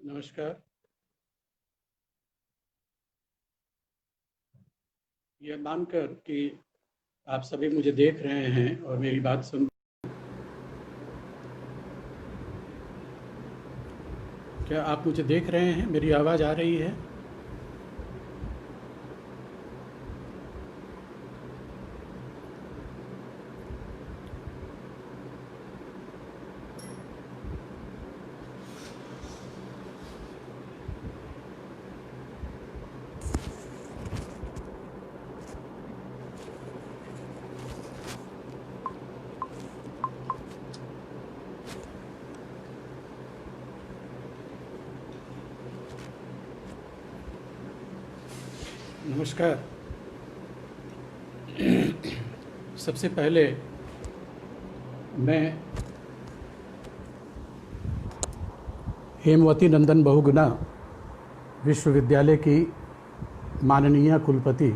नमस्कार। यह मानकर कि आप सभी मुझे देख रहे हैं और मेरी बात सुन, क्या आप मुझे देख रहे हैं? मेरी आवाज़ आ रही है? नमस्कार। सबसे पहले मैं हेमवती नंदन बहुगुणा विश्वविद्यालय की माननीय कुलपति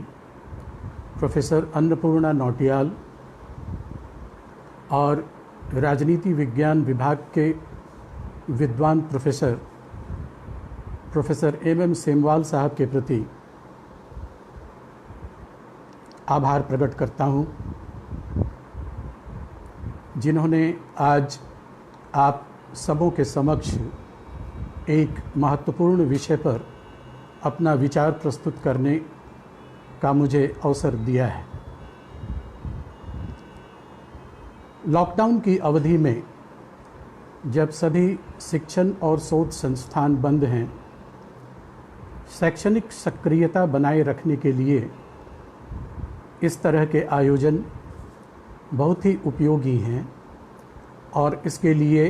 प्रोफेसर अन्नपूर्णा नौटियाल और राजनीति विज्ञान विभाग के विद्वान प्रोफेसर एम सेमवाल साहब के प्रति आभार प्रकट करता हूं, जिन्होंने आज आप सबों के समक्ष एक महत्वपूर्ण विषय पर अपना विचार प्रस्तुत करने का मुझे अवसर दिया है। लॉकडाउन की अवधि में जब सभी शिक्षण और शोध संस्थान बंद हैं, शैक्षणिक सक्रियता बनाए रखने के लिए इस तरह के आयोजन बहुत ही उपयोगी हैं और इसके लिए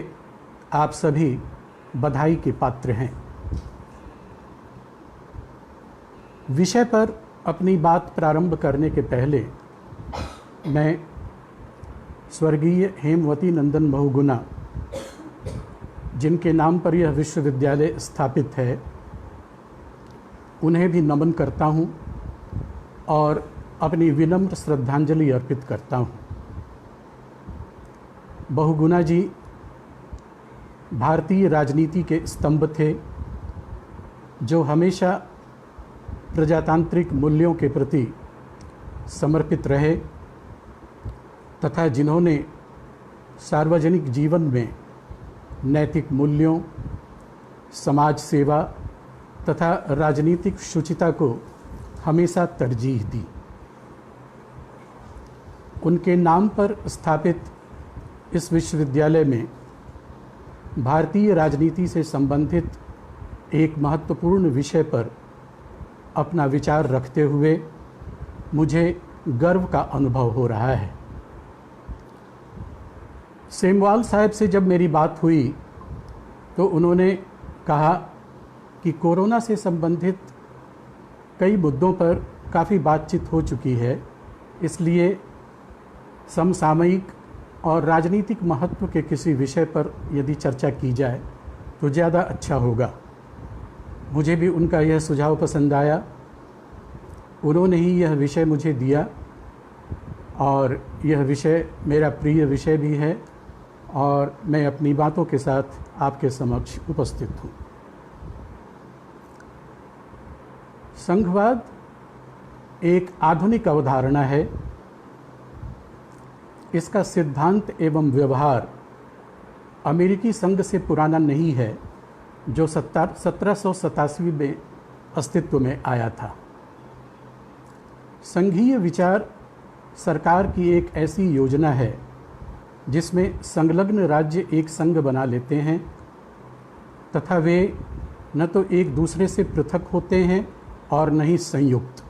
आप सभी बधाई के पात्र हैं। विषय पर अपनी बात प्रारंभ करने के पहले मैं स्वर्गीय हेमवती नंदन बहुगुणा, जिनके नाम पर यह विश्वविद्यालय स्थापित है, उन्हें भी नमन करता हूं और अपनी विनम्र श्रद्धांजलि अर्पित करता हूं। बहुगुणा जी भारतीय राजनीति के स्तंभ थे, जो हमेशा प्रजातांत्रिक मूल्यों के प्रति समर्पित रहे तथा जिन्होंने सार्वजनिक जीवन में नैतिक मूल्यों, समाज सेवा तथा राजनीतिक शुचिता को हमेशा तरजीह दी। उनके नाम पर स्थापित इस विश्वविद्यालय में भारतीय राजनीति से संबंधित एक महत्वपूर्ण विषय पर अपना विचार रखते हुए मुझे गर्व का अनुभव हो रहा है। सेमवाल साहब से जब मेरी बात हुई तो उन्होंने कहा कि कोरोना से संबंधित कई मुद्दों पर काफ़ी बातचीत हो चुकी है, इसलिए समसामयिक और राजनीतिक महत्व के किसी विषय पर यदि चर्चा की जाए तो ज़्यादा अच्छा होगा। मुझे भी उनका यह सुझाव पसंद आया। उन्होंने ही यह विषय मुझे दिया और यह विषय मेरा प्रिय विषय भी है और मैं अपनी बातों के साथ आपके समक्ष उपस्थित हूँ। संघवाद एक आधुनिक अवधारणा है। इसका सिद्धांत एवं व्यवहार अमेरिकी संघ से पुराना नहीं है, जो 1787 में अस्तित्व में आया था। संघीय विचार सरकार की एक ऐसी योजना है जिसमें संलग्न राज्य एक संघ बना लेते हैं तथा वे न तो एक दूसरे से पृथक होते हैं और न ही संयुक्त।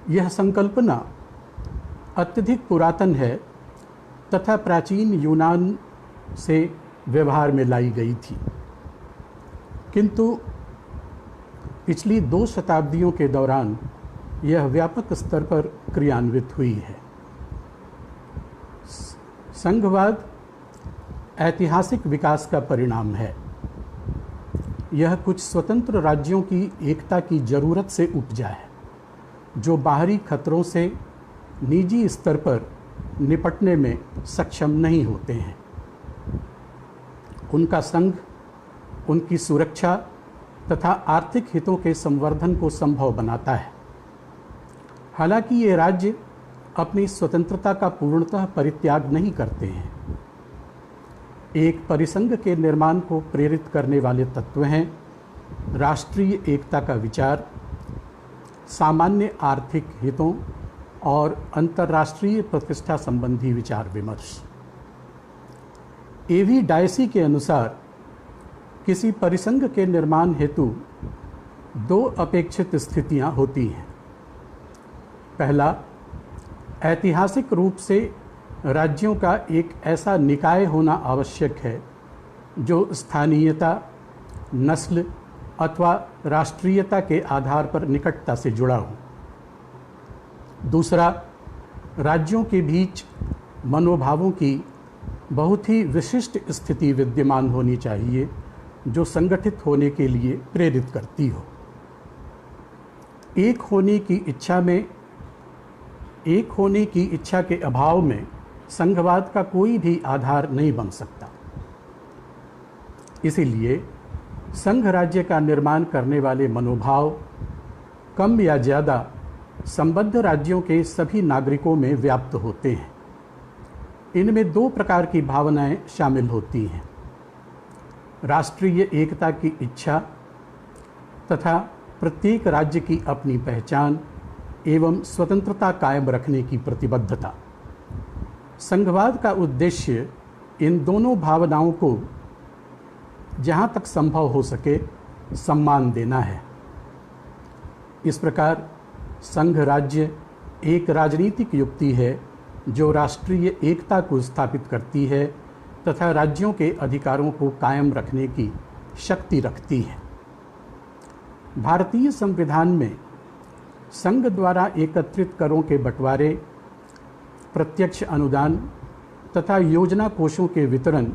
यह संकल्पना अत्यधिक पुरातन है तथा प्राचीन यूनान से व्यवहार में लाई गई थी, किंतु पिछली 2 शताब्दियों के दौरान यह व्यापक स्तर पर क्रियान्वित हुई है। संघवाद ऐतिहासिक विकास का परिणाम है। यह कुछ स्वतंत्र राज्यों की एकता की जरूरत से उपजा है, जो बाहरी खतरों से निजी स्तर पर निपटने में सक्षम नहीं होते हैं। उनका संघ उनकी सुरक्षा तथा आर्थिक हितों के संवर्धन को संभव बनाता है। हालांकि ये राज्य अपनी स्वतंत्रता का पूर्णतः परित्याग नहीं करते हैं। एक परिसंघ के निर्माण को प्रेरित करने वाले तत्व हैं राष्ट्रीय एकता का विचार, सामान्य आर्थिक हितों और अंतर्राष्ट्रीय प्रतिष्ठा संबंधी विचार विमर्श। एवी डायसी के अनुसार किसी परिसंघ के निर्माण हेतु दो अपेक्षित स्थितियां होती हैं। पहला, ऐतिहासिक रूप से राज्यों का एक ऐसा निकाय होना आवश्यक है जो स्थानीयता, नस्ल अथवा राष्ट्रीयता के आधार पर निकटता से जुड़ा हो। दूसरा, राज्यों के बीच मनोभावों की बहुत ही विशिष्ट स्थिति विद्यमान होनी चाहिए जो संगठित होने के लिए प्रेरित करती हो। एक होने की इच्छा के अभाव में संघवाद का कोई भी आधार नहीं बन सकता। इसीलिए संघ राज्य का निर्माण करने वाले मनोभाव कम या ज़्यादा संबद्ध राज्यों के सभी नागरिकों में व्याप्त होते हैं। इनमें दो प्रकार की भावनाएं शामिल होती हैं: राष्ट्रीय एकता की इच्छा तथा प्रत्येक राज्य की अपनी पहचान एवं स्वतंत्रता कायम रखने की प्रतिबद्धता। संघवाद का उद्देश्य इन दोनों भावनाओं को जहाँ तक संभव हो सके सम्मान देना है। इस प्रकार संघ राज्य एक राजनीतिक युक्ति है जो राष्ट्रीय एकता को स्थापित करती है तथा राज्यों के अधिकारों को कायम रखने की शक्ति रखती है। भारतीय संविधान में संघ द्वारा एकत्रित करों के बंटवारे, प्रत्यक्ष अनुदान तथा योजना कोषों के वितरण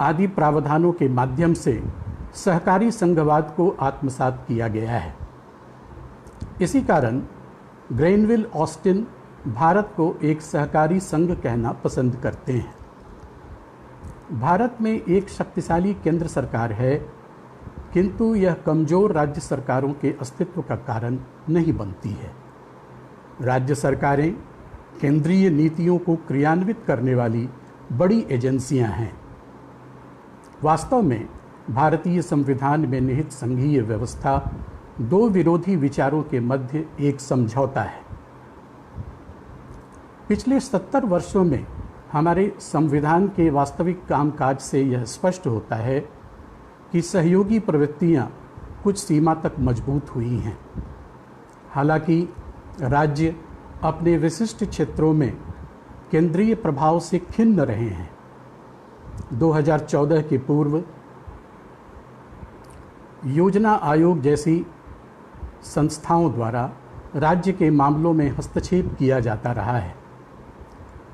आदि प्रावधानों के माध्यम से सहकारी संघवाद को आत्मसात किया गया है। इसी कारण ग्रेनविल ऑस्टिन भारत को एक सहकारी संघ कहना पसंद करते हैं। भारत में एक शक्तिशाली केंद्र सरकार है, किंतु यह कमजोर राज्य सरकारों के अस्तित्व का कारण नहीं बनती है। राज्य सरकारें केंद्रीय नीतियों को क्रियान्वित करने वाली बड़ी एजेंसियां हैं। वास्तव में भारतीय संविधान में निहित संघीय व्यवस्था दो विरोधी विचारों के मध्य एक समझौता है। पिछले 70 वर्षों में हमारे संविधान के वास्तविक कामकाज से यह स्पष्ट होता है कि सहयोगी प्रवृत्तियां कुछ सीमा तक मजबूत हुई हैं। हालांकि राज्य अपने विशिष्ट क्षेत्रों में केंद्रीय प्रभाव से खिन्न रहे हैं। 2014 के पूर्व योजना आयोग जैसी संस्थाओं द्वारा राज्य के मामलों में हस्तक्षेप किया जाता रहा है।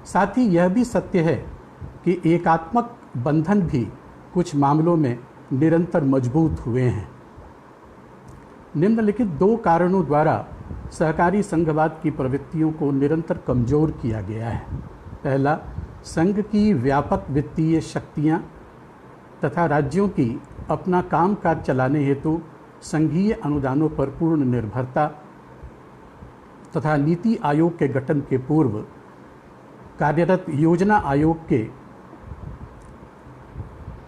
साथ ही यह भी सत्य है कि एकात्मक बंधन भी कुछ मामलों में निरंतर मजबूत हुए हैं। निम्नलिखित दो कारणों द्वारा सहकारी संघवाद की प्रवृत्तियों को निरंतर कमजोर किया गया है। पहला, संघ की व्यापक वित्तीय शक्तियां तथा राज्यों की अपना कामकाज चलाने हेतु संघीय अनुदानों पर पूर्ण निर्भरता तथा नीति आयोग के गठन के पूर्व कार्यरत योजना आयोग के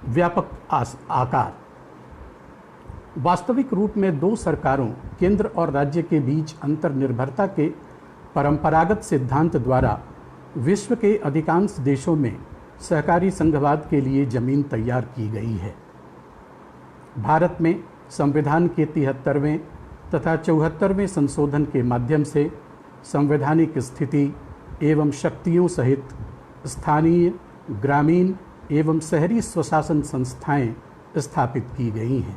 व्यापक आकार। वास्तविक रूप में दो सरकारों, केंद्र और राज्य के बीच अंतर्निर्भरता के परंपरागत सिद्धांत द्वारा विश्व के अधिकांश देशों में सहकारी संघवाद के लिए जमीन तैयार की गई है। भारत में संविधान के 73वें तथा 74वें संशोधन के माध्यम से संवैधानिक स्थिति एवं शक्तियों सहित स्थानीय, ग्रामीण एवं शहरी स्वशासन संस्थाएं स्थापित की गई हैं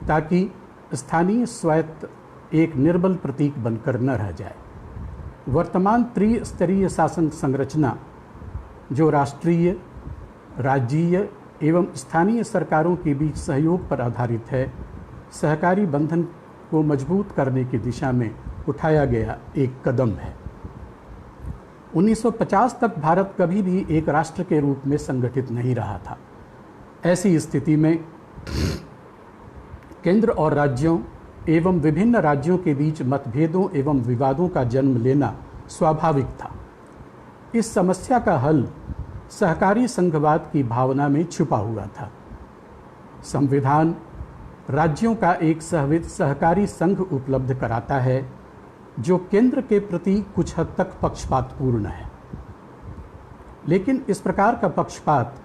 ताकि स्थानीय स्वायत्त एक निर्बल प्रतीक बनकर न रह जाए। वर्तमान त्रिस्तरीय शासन संरचना जो राष्ट्रीय, राज्यीय एवं स्थानीय सरकारों के बीच सहयोग पर आधारित है, सहकारी बंधन को मजबूत करने की दिशा में उठाया गया एक कदम है। 1950 तक भारत कभी भी एक राष्ट्र के रूप में संगठित नहीं रहा था। ऐसी स्थिति में केंद्र और राज्यों एवं विभिन्न राज्यों के बीच मतभेदों एवं विवादों का जन्म लेना स्वाभाविक था। इस समस्या का हल सहकारी संघवाद की भावना में छुपा हुआ था। संविधान राज्यों का एक सहकारी संघ उपलब्ध कराता है जो केंद्र के प्रति कुछ हद तक पक्षपातपूर्ण है, लेकिन इस प्रकार का पक्षपात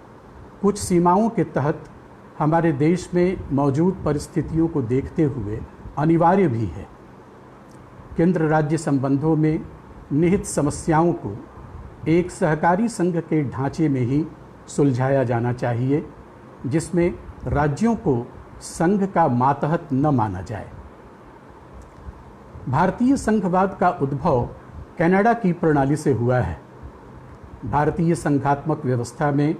कुछ सीमाओं के तहत हमारे देश में मौजूद परिस्थितियों को देखते हुए अनिवार्य भी है। केंद्र राज्य संबंधों में निहित समस्याओं को एक सहकारी संघ के ढांचे में ही सुलझाया जाना चाहिए, जिसमें राज्यों को संघ का मातहत न माना जाए। भारतीय संघवाद का उद्भव कनाडा की प्रणाली से हुआ है। भारतीय संघात्मक व्यवस्था में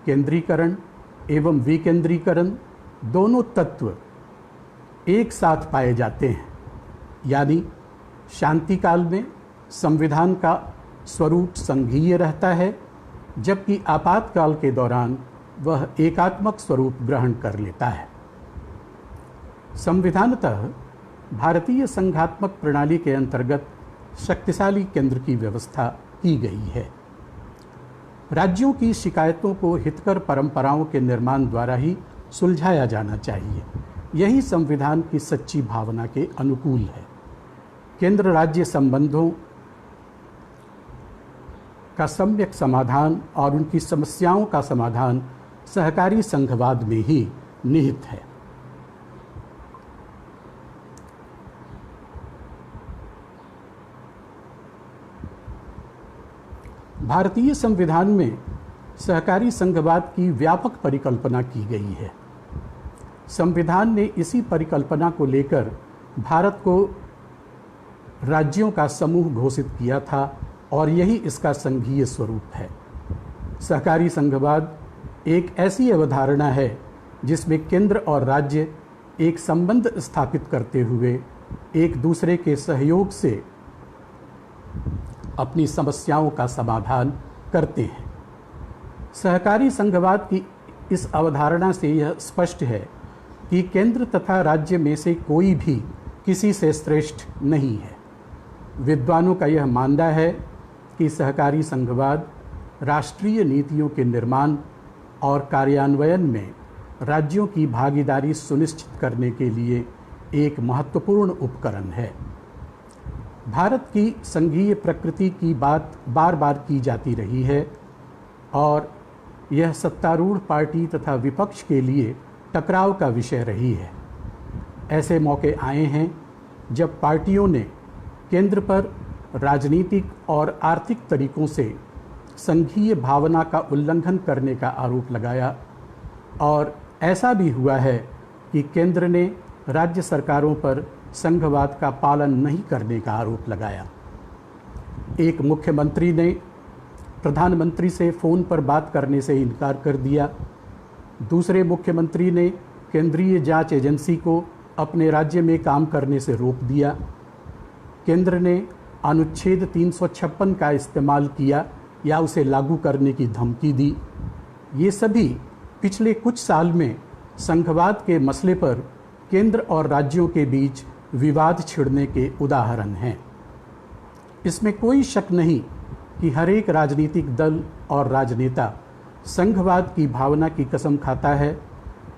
केंद्रीकरण एवं विकेंद्रीकरण दोनों तत्व एक साथ पाए जाते हैं, यानी शांति काल में संविधान का स्वरूप संघीय रहता है, जबकि आपातकाल के दौरान वह एकात्मक स्वरूप ग्रहण कर लेता है। संविधानतः भारतीय संघात्मक प्रणाली के अंतर्गत शक्तिशाली केंद्र की व्यवस्था की गई है। राज्यों की शिकायतों को हितकर परंपराओं के निर्माण द्वारा ही सुलझाया जाना चाहिए। यही संविधान की सच्ची भावना के अनुकूल है। केंद्र राज्य संबंधों का सम्यक समाधान और उनकी समस्याओं का समाधान सहकारी संघवाद में ही निहित है। भारतीय संविधान में सहकारी संघवाद की व्यापक परिकल्पना की गई है। संविधान ने इसी परिकल्पना को लेकर भारत को राज्यों का समूह घोषित किया था और यही इसका संघीय स्वरूप है। सहकारी संघवाद एक ऐसी अवधारणा है जिसमें केंद्र और राज्य एक संबंध स्थापित करते हुए एक दूसरे के सहयोग से अपनी समस्याओं का समाधान करते हैं। सहकारी संघवाद की इस अवधारणा से यह स्पष्ट है कि केंद्र तथा राज्य में से कोई भी किसी से श्रेष्ठ नहीं है। विद्वानों का यह मानना है कि सहकारी संघवाद राष्ट्रीय नीतियों के निर्माण और कार्यान्वयन में राज्यों की भागीदारी सुनिश्चित करने के लिए एक महत्वपूर्ण उपकरण है। भारत की संघीय प्रकृति की बात बार बार की जाती रही है और यह सत्तारूढ़ पार्टी तथा विपक्ष के लिए टकराव का विषय रही है। ऐसे मौके आए हैं जब पार्टियों ने केंद्र पर राजनीतिक और आर्थिक तरीकों से संघीय भावना का उल्लंघन करने का आरोप लगाया और ऐसा भी हुआ है कि केंद्र ने राज्य सरकारों पर संघवाद का पालन नहीं करने का आरोप लगाया। एक मुख्यमंत्री ने प्रधानमंत्री से फ़ोन पर बात करने से इनकार कर दिया। दूसरे मुख्यमंत्री ने केंद्रीय जांच एजेंसी को अपने राज्य में काम करने से रोक दिया। केंद्र ने अनुच्छेद 356 का इस्तेमाल किया या उसे लागू करने की धमकी दी। ये सभी पिछले कुछ साल में संघवाद के मसले पर केंद्र और राज्यों के बीच विवाद छिड़ने के उदाहरण हैं। इसमें कोई शक नहीं कि हर एक राजनीतिक दल और राजनेता संघवाद की भावना की कसम खाता है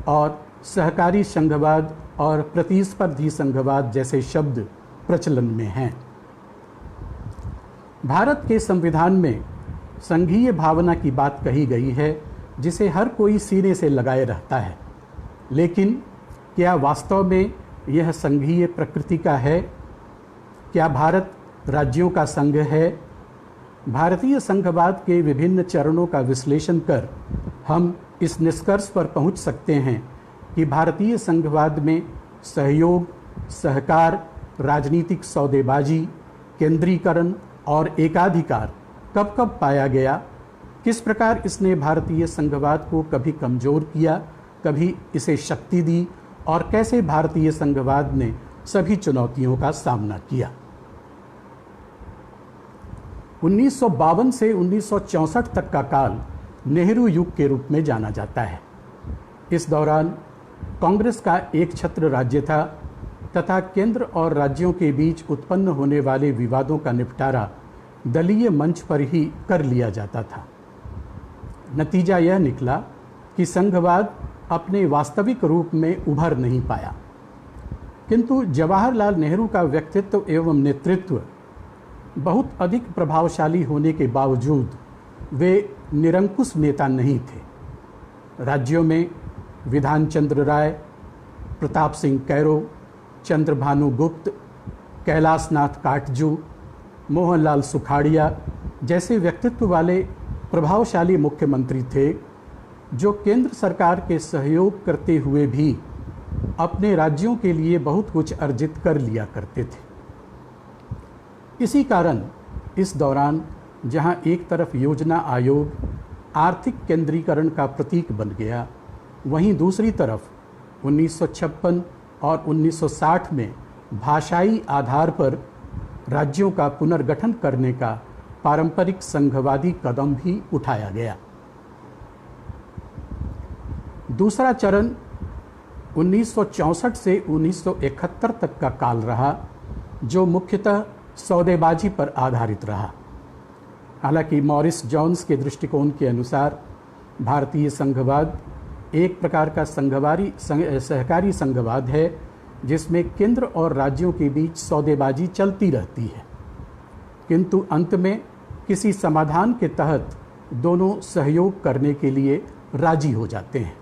और सहकारी संघवाद और प्रतिस्पर्धी संघवाद जैसे शब्द प्रचलन में हैं। भारत के संविधान में संघीय भावना की बात कही गई है जिसे हर कोई सीने से लगाए रहता है, लेकिन क्या वास्तव में यह संघीय प्रकृति का है? क्या भारत राज्यों का संघ है? भारतीय संघवाद के विभिन्न चरणों का विश्लेषण कर हम इस निष्कर्ष पर पहुंच सकते हैं कि भारतीय संघवाद में सहयोग, सहकार, राजनीतिक सौदेबाजी, केंद्रीकरण और एकाधिकार कब कब पाया गया, किस प्रकार इसने भारतीय संघवाद को कभी कमज़ोर किया, कभी इसे शक्ति दी और कैसे भारतीय संघवाद ने सभी चुनौतियों का सामना किया। 1952 से 1964 तक का काल नेहरू युग के रूप में जाना जाता है। इस दौरान कांग्रेस का एक छत्र राज्य था तथा केंद्र और राज्यों के बीच उत्पन्न होने वाले विवादों का निपटारा दलीय मंच पर ही कर लिया जाता था। नतीजा यह निकला कि संघवाद अपने वास्तविक रूप में उभर नहीं पाया, किंतु जवाहरलाल नेहरू का व्यक्तित्व एवं नेतृत्व बहुत अधिक प्रभावशाली होने के बावजूद वे निरंकुश नेता नहीं थे। राज्यों में विधान चंद्र राय, प्रताप सिंह कैरो, चंद्रभानु गुप्त, कैलाशनाथ काटजू, मोहनलाल सुखाड़िया जैसे व्यक्तित्व वाले प्रभावशाली मुख्यमंत्री थे, जो केंद्र सरकार के सहयोग करते हुए भी अपने राज्यों के लिए बहुत कुछ अर्जित कर लिया करते थे। इसी कारण इस दौरान जहां एक तरफ योजना आयोग आर्थिक केंद्रीकरण का प्रतीक बन गया, वहीं दूसरी तरफ 1956 और 1960 में भाषाई आधार पर राज्यों का पुनर्गठन करने का पारंपरिक संघवादी कदम भी उठाया गया। दूसरा चरण 1964 से 1971 तक का काल रहा, जो मुख्यतः सौदेबाजी पर आधारित रहा। हालांकि मॉरिस जॉन्स के दृष्टिकोण के अनुसार भारतीय संघवाद एक प्रकार का सहकारी संघवाद है, जिसमें केंद्र और राज्यों के बीच सौदेबाजी चलती रहती है, किंतु अंत में किसी समाधान के तहत दोनों सहयोग करने के लिए राजी हो जाते हैं।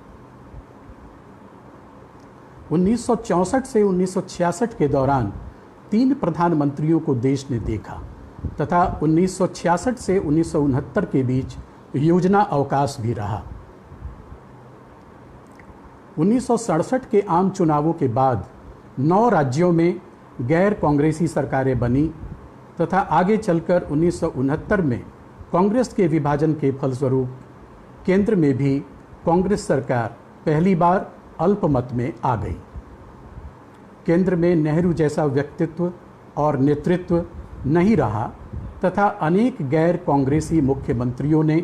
1964 से 1966 के दौरान 3 प्रधानमंत्रियों को देश ने देखा तथा 1966 से 1969 के बीच योजना अवकाश भी रहा। 1967 के आम चुनावों के बाद 9 राज्यों में गैर कांग्रेसी सरकारें बनी तथा आगे चलकर 1969 में कांग्रेस के विभाजन के फलस्वरूप केंद्र में भी कांग्रेस सरकार पहली बार अल्पमत में आ गई। केंद्र में नेहरू जैसा व्यक्तित्व और नेतृत्व नहीं रहा तथा अनेक गैर कांग्रेसी मुख्यमंत्रियों ने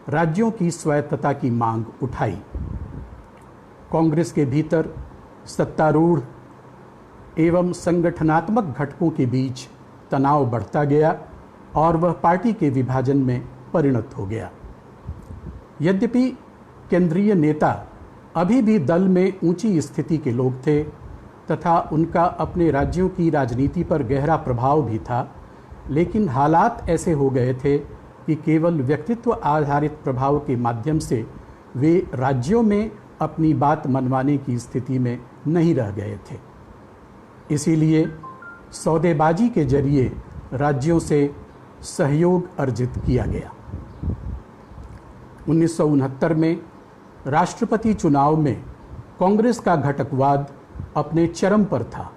राज्यों की स्वायत्तता की मांग उठाई। कांग्रेस के भीतर सत्तारूढ़ एवं संगठनात्मक घटकों के बीच तनाव बढ़ता गया और वह पार्टी के विभाजन में परिणत हो गया। यद्यपि केंद्रीय नेता अभी भी दल में ऊंची स्थिति के लोग थे तथा उनका अपने राज्यों की राजनीति पर गहरा प्रभाव भी था, लेकिन हालात ऐसे हो गए थे कि केवल व्यक्तित्व आधारित प्रभाव के माध्यम से वे राज्यों में अपनी बात मनवाने की स्थिति में नहीं रह गए थे। इसीलिए सौदेबाजी के जरिए राज्यों से सहयोग अर्जित किया गया। 1969 में राष्ट्रपति चुनाव में कांग्रेस का घटकवाद अपने चरम पर था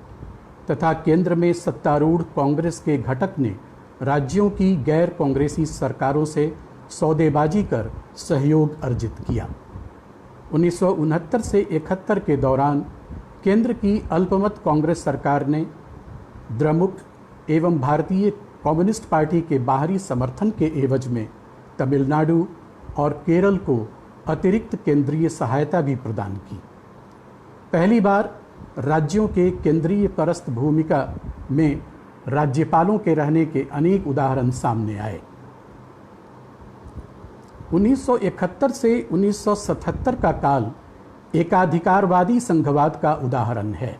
तथा केंद्र में सत्तारूढ़ कांग्रेस के घटक ने राज्यों की गैर कांग्रेसी सरकारों से सौदेबाजी कर सहयोग अर्जित किया। 1969 से 71 के दौरान केंद्र की अल्पमत कांग्रेस सरकार ने द्रमुक एवं भारतीय कम्युनिस्ट पार्टी के बाहरी समर्थन के एवज में तमिलनाडु और केरल को अतिरिक्त केंद्रीय सहायता भी प्रदान की। पहली बार राज्यों के केंद्रीय परस्त भूमिका में राज्यपालों के रहने के अनेक उदाहरण सामने आए। 1971 से 1977 का काल एकाधिकारवादी संघवाद का उदाहरण है।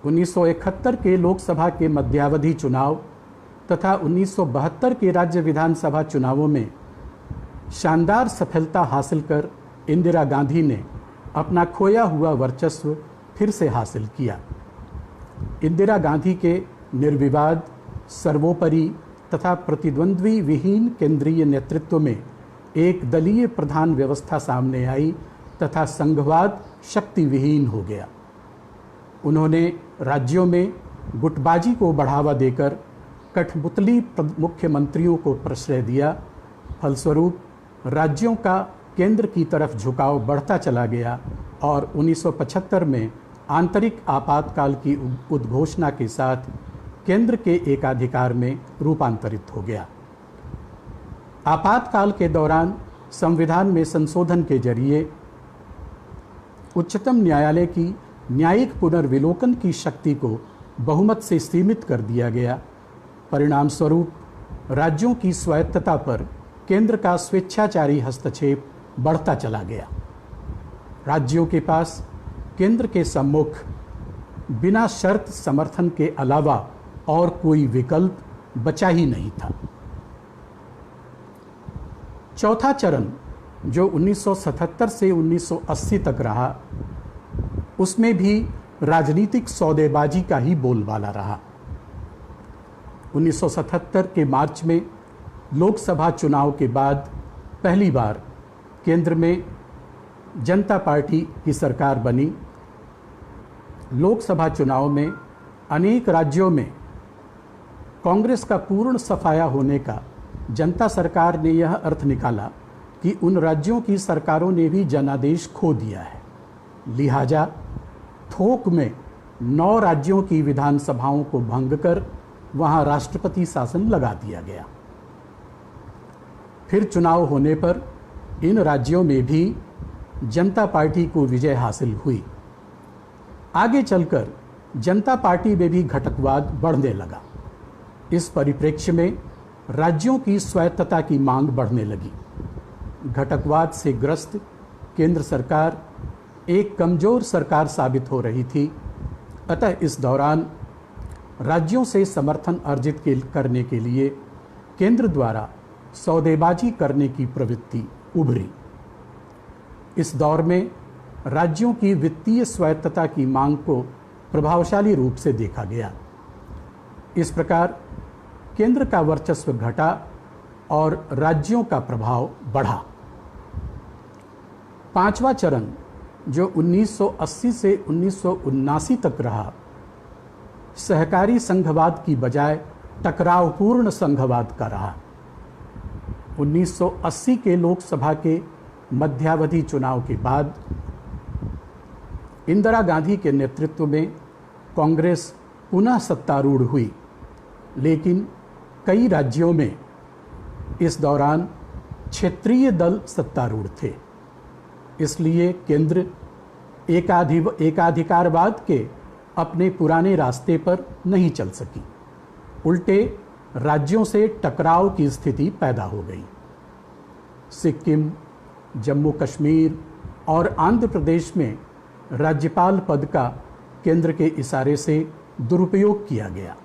1971 के लोकसभा के मध्यावधि चुनाव तथा 1972 के राज्य विधानसभा चुनावों में शानदार सफलता हासिल कर इंदिरा गांधी ने अपना खोया हुआ वर्चस्व फिर से हासिल किया। इंदिरा गांधी के निर्विवाद, सर्वोपरि तथा प्रतिद्वंद्वी विहीन केंद्रीय नेतृत्व में एक दलीय प्रधान व्यवस्था सामने आई तथा संघवाद शक्ति विहीन हो गया। उन्होंने राज्यों में गुटबाजी को बढ़ावा देकर कठपुतली मुख्यमंत्रियों को प्रश्रय दिया। फलस्वरूप राज्यों का केंद्र की तरफ झुकाव बढ़ता चला गया और 1975 में आंतरिक आपातकाल की उद्घोषणा के साथ केंद्र के एकाधिकार में रूपांतरित हो गया। आपातकाल के दौरान संविधान में संशोधन के जरिए उच्चतम न्यायालय की न्यायिक पुनर्विलोकन की शक्ति को बहुमत से सीमित कर दिया गया। परिणाम स्वरूप राज्यों की स्वायत्तता पर केंद्र का स्वेच्छाचारी हस्तक्षेप बढ़ता चला गया। राज्यों के पास केंद्र के सम्मुख बिना शर्त समर्थन के अलावा और कोई विकल्प बचा ही नहीं था। चौथा चरण जो 1977 से 1980 तक रहा, उसमें भी राजनीतिक सौदेबाजी का ही बोलबाला रहा। 1977 के मार्च में लोकसभा चुनाव के बाद पहली बार केंद्र में जनता पार्टी की सरकार बनी। लोकसभा चुनाव में अनेक राज्यों में कांग्रेस का पूर्ण सफाया होने का जनता सरकार ने यह अर्थ निकाला कि उन राज्यों की सरकारों ने भी जनादेश खो दिया है, लिहाजा थोक में 9 राज्यों की विधानसभाओं को भंग कर वहां राष्ट्रपति शासन लगा दिया गया। फिर चुनाव होने पर इन राज्यों में भी जनता पार्टी को विजय हासिल हुई। आगे चलकर जनता पार्टी में भी घटकवाद बढ़ने लगा। इस परिप्रेक्ष्य में राज्यों की स्वायत्तता की मांग बढ़ने लगी। घटकवाद से ग्रस्त केंद्र सरकार एक कमजोर सरकार साबित हो रही थी। अतः इस दौरान राज्यों से समर्थन अर्जित करने के लिए केंद्र द्वारा सौदेबाजी करने की प्रवृत्ति उभरी। इस दौर में राज्यों की वित्तीय स्वायत्तता की मांग को प्रभावशाली रूप से देखा गया। इस प्रकार केंद्र का वर्चस्व घटा और राज्यों का प्रभाव बढ़ा। पांचवा चरण जो 1980 से 1979 तक रहा, सहकारी संघवाद की बजाय टकरावपूर्ण संघवाद का रहा। 1980 के लोकसभा के मध्यावधि चुनाव के बाद इंदिरा गांधी के नेतृत्व में कांग्रेस पुनः सत्तारूढ़ हुई, लेकिन कई राज्यों में इस दौरान क्षेत्रीय दल सत्तारूढ़ थे। इसलिए केंद्र एकाधिकारवाद के अपने पुराने रास्ते पर नहीं चल सकी। उल्टे राज्यों से टकराव की स्थिति पैदा हो गई। सिक्किम, जम्मू कश्मीर और आंध्र प्रदेश में राज्यपाल पद का केंद्र के इशारे से दुरुपयोग किया गया।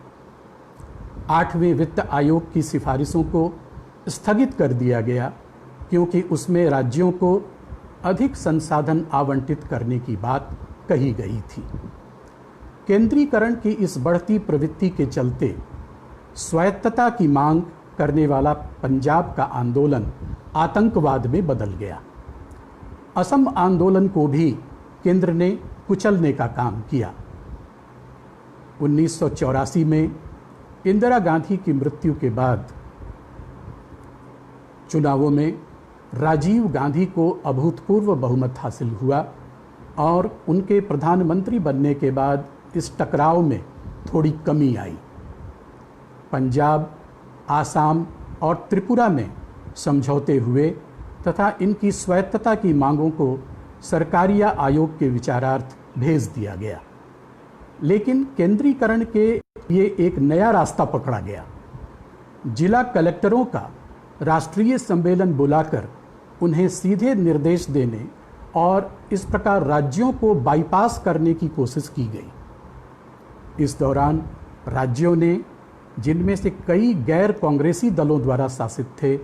8वें वित्त आयोग की सिफारिशों को स्थगित कर दिया गया क्योंकि उसमें राज्यों को अधिक संसाधन आवंटित करने की बात कही गई थी। केंद्रीकरण की इस बढ़ती प्रवृत्ति के चलते स्वायत्तता की मांग करने वाला पंजाब का आंदोलन आतंकवाद में बदल गया। असम आंदोलन को भी केंद्र ने कुचलने का काम किया। 1984 में इंदिरा गांधी की मृत्यु के बाद चुनावों में राजीव गांधी को अभूतपूर्व बहुमत हासिल हुआ और उनके प्रधानमंत्री बनने के बाद इस टकराव में थोड़ी कमी आई। पंजाब, आसाम और त्रिपुरा में समझौते हुए तथा इनकी स्वायत्तता की मांगों को सरकारिया आयोग के विचारार्थ भेज दिया गया। लेकिन केंद्रीकरण के लिए एक नया रास्ता पकड़ा गया। जिला कलेक्टरों का राष्ट्रीय सम्मेलन बुलाकर उन्हें सीधे निर्देश देने और इस प्रकार राज्यों को बाईपास करने की कोशिश की गई। इस दौरान राज्यों ने, जिनमें से कई गैर कांग्रेसी दलों द्वारा शासित थे,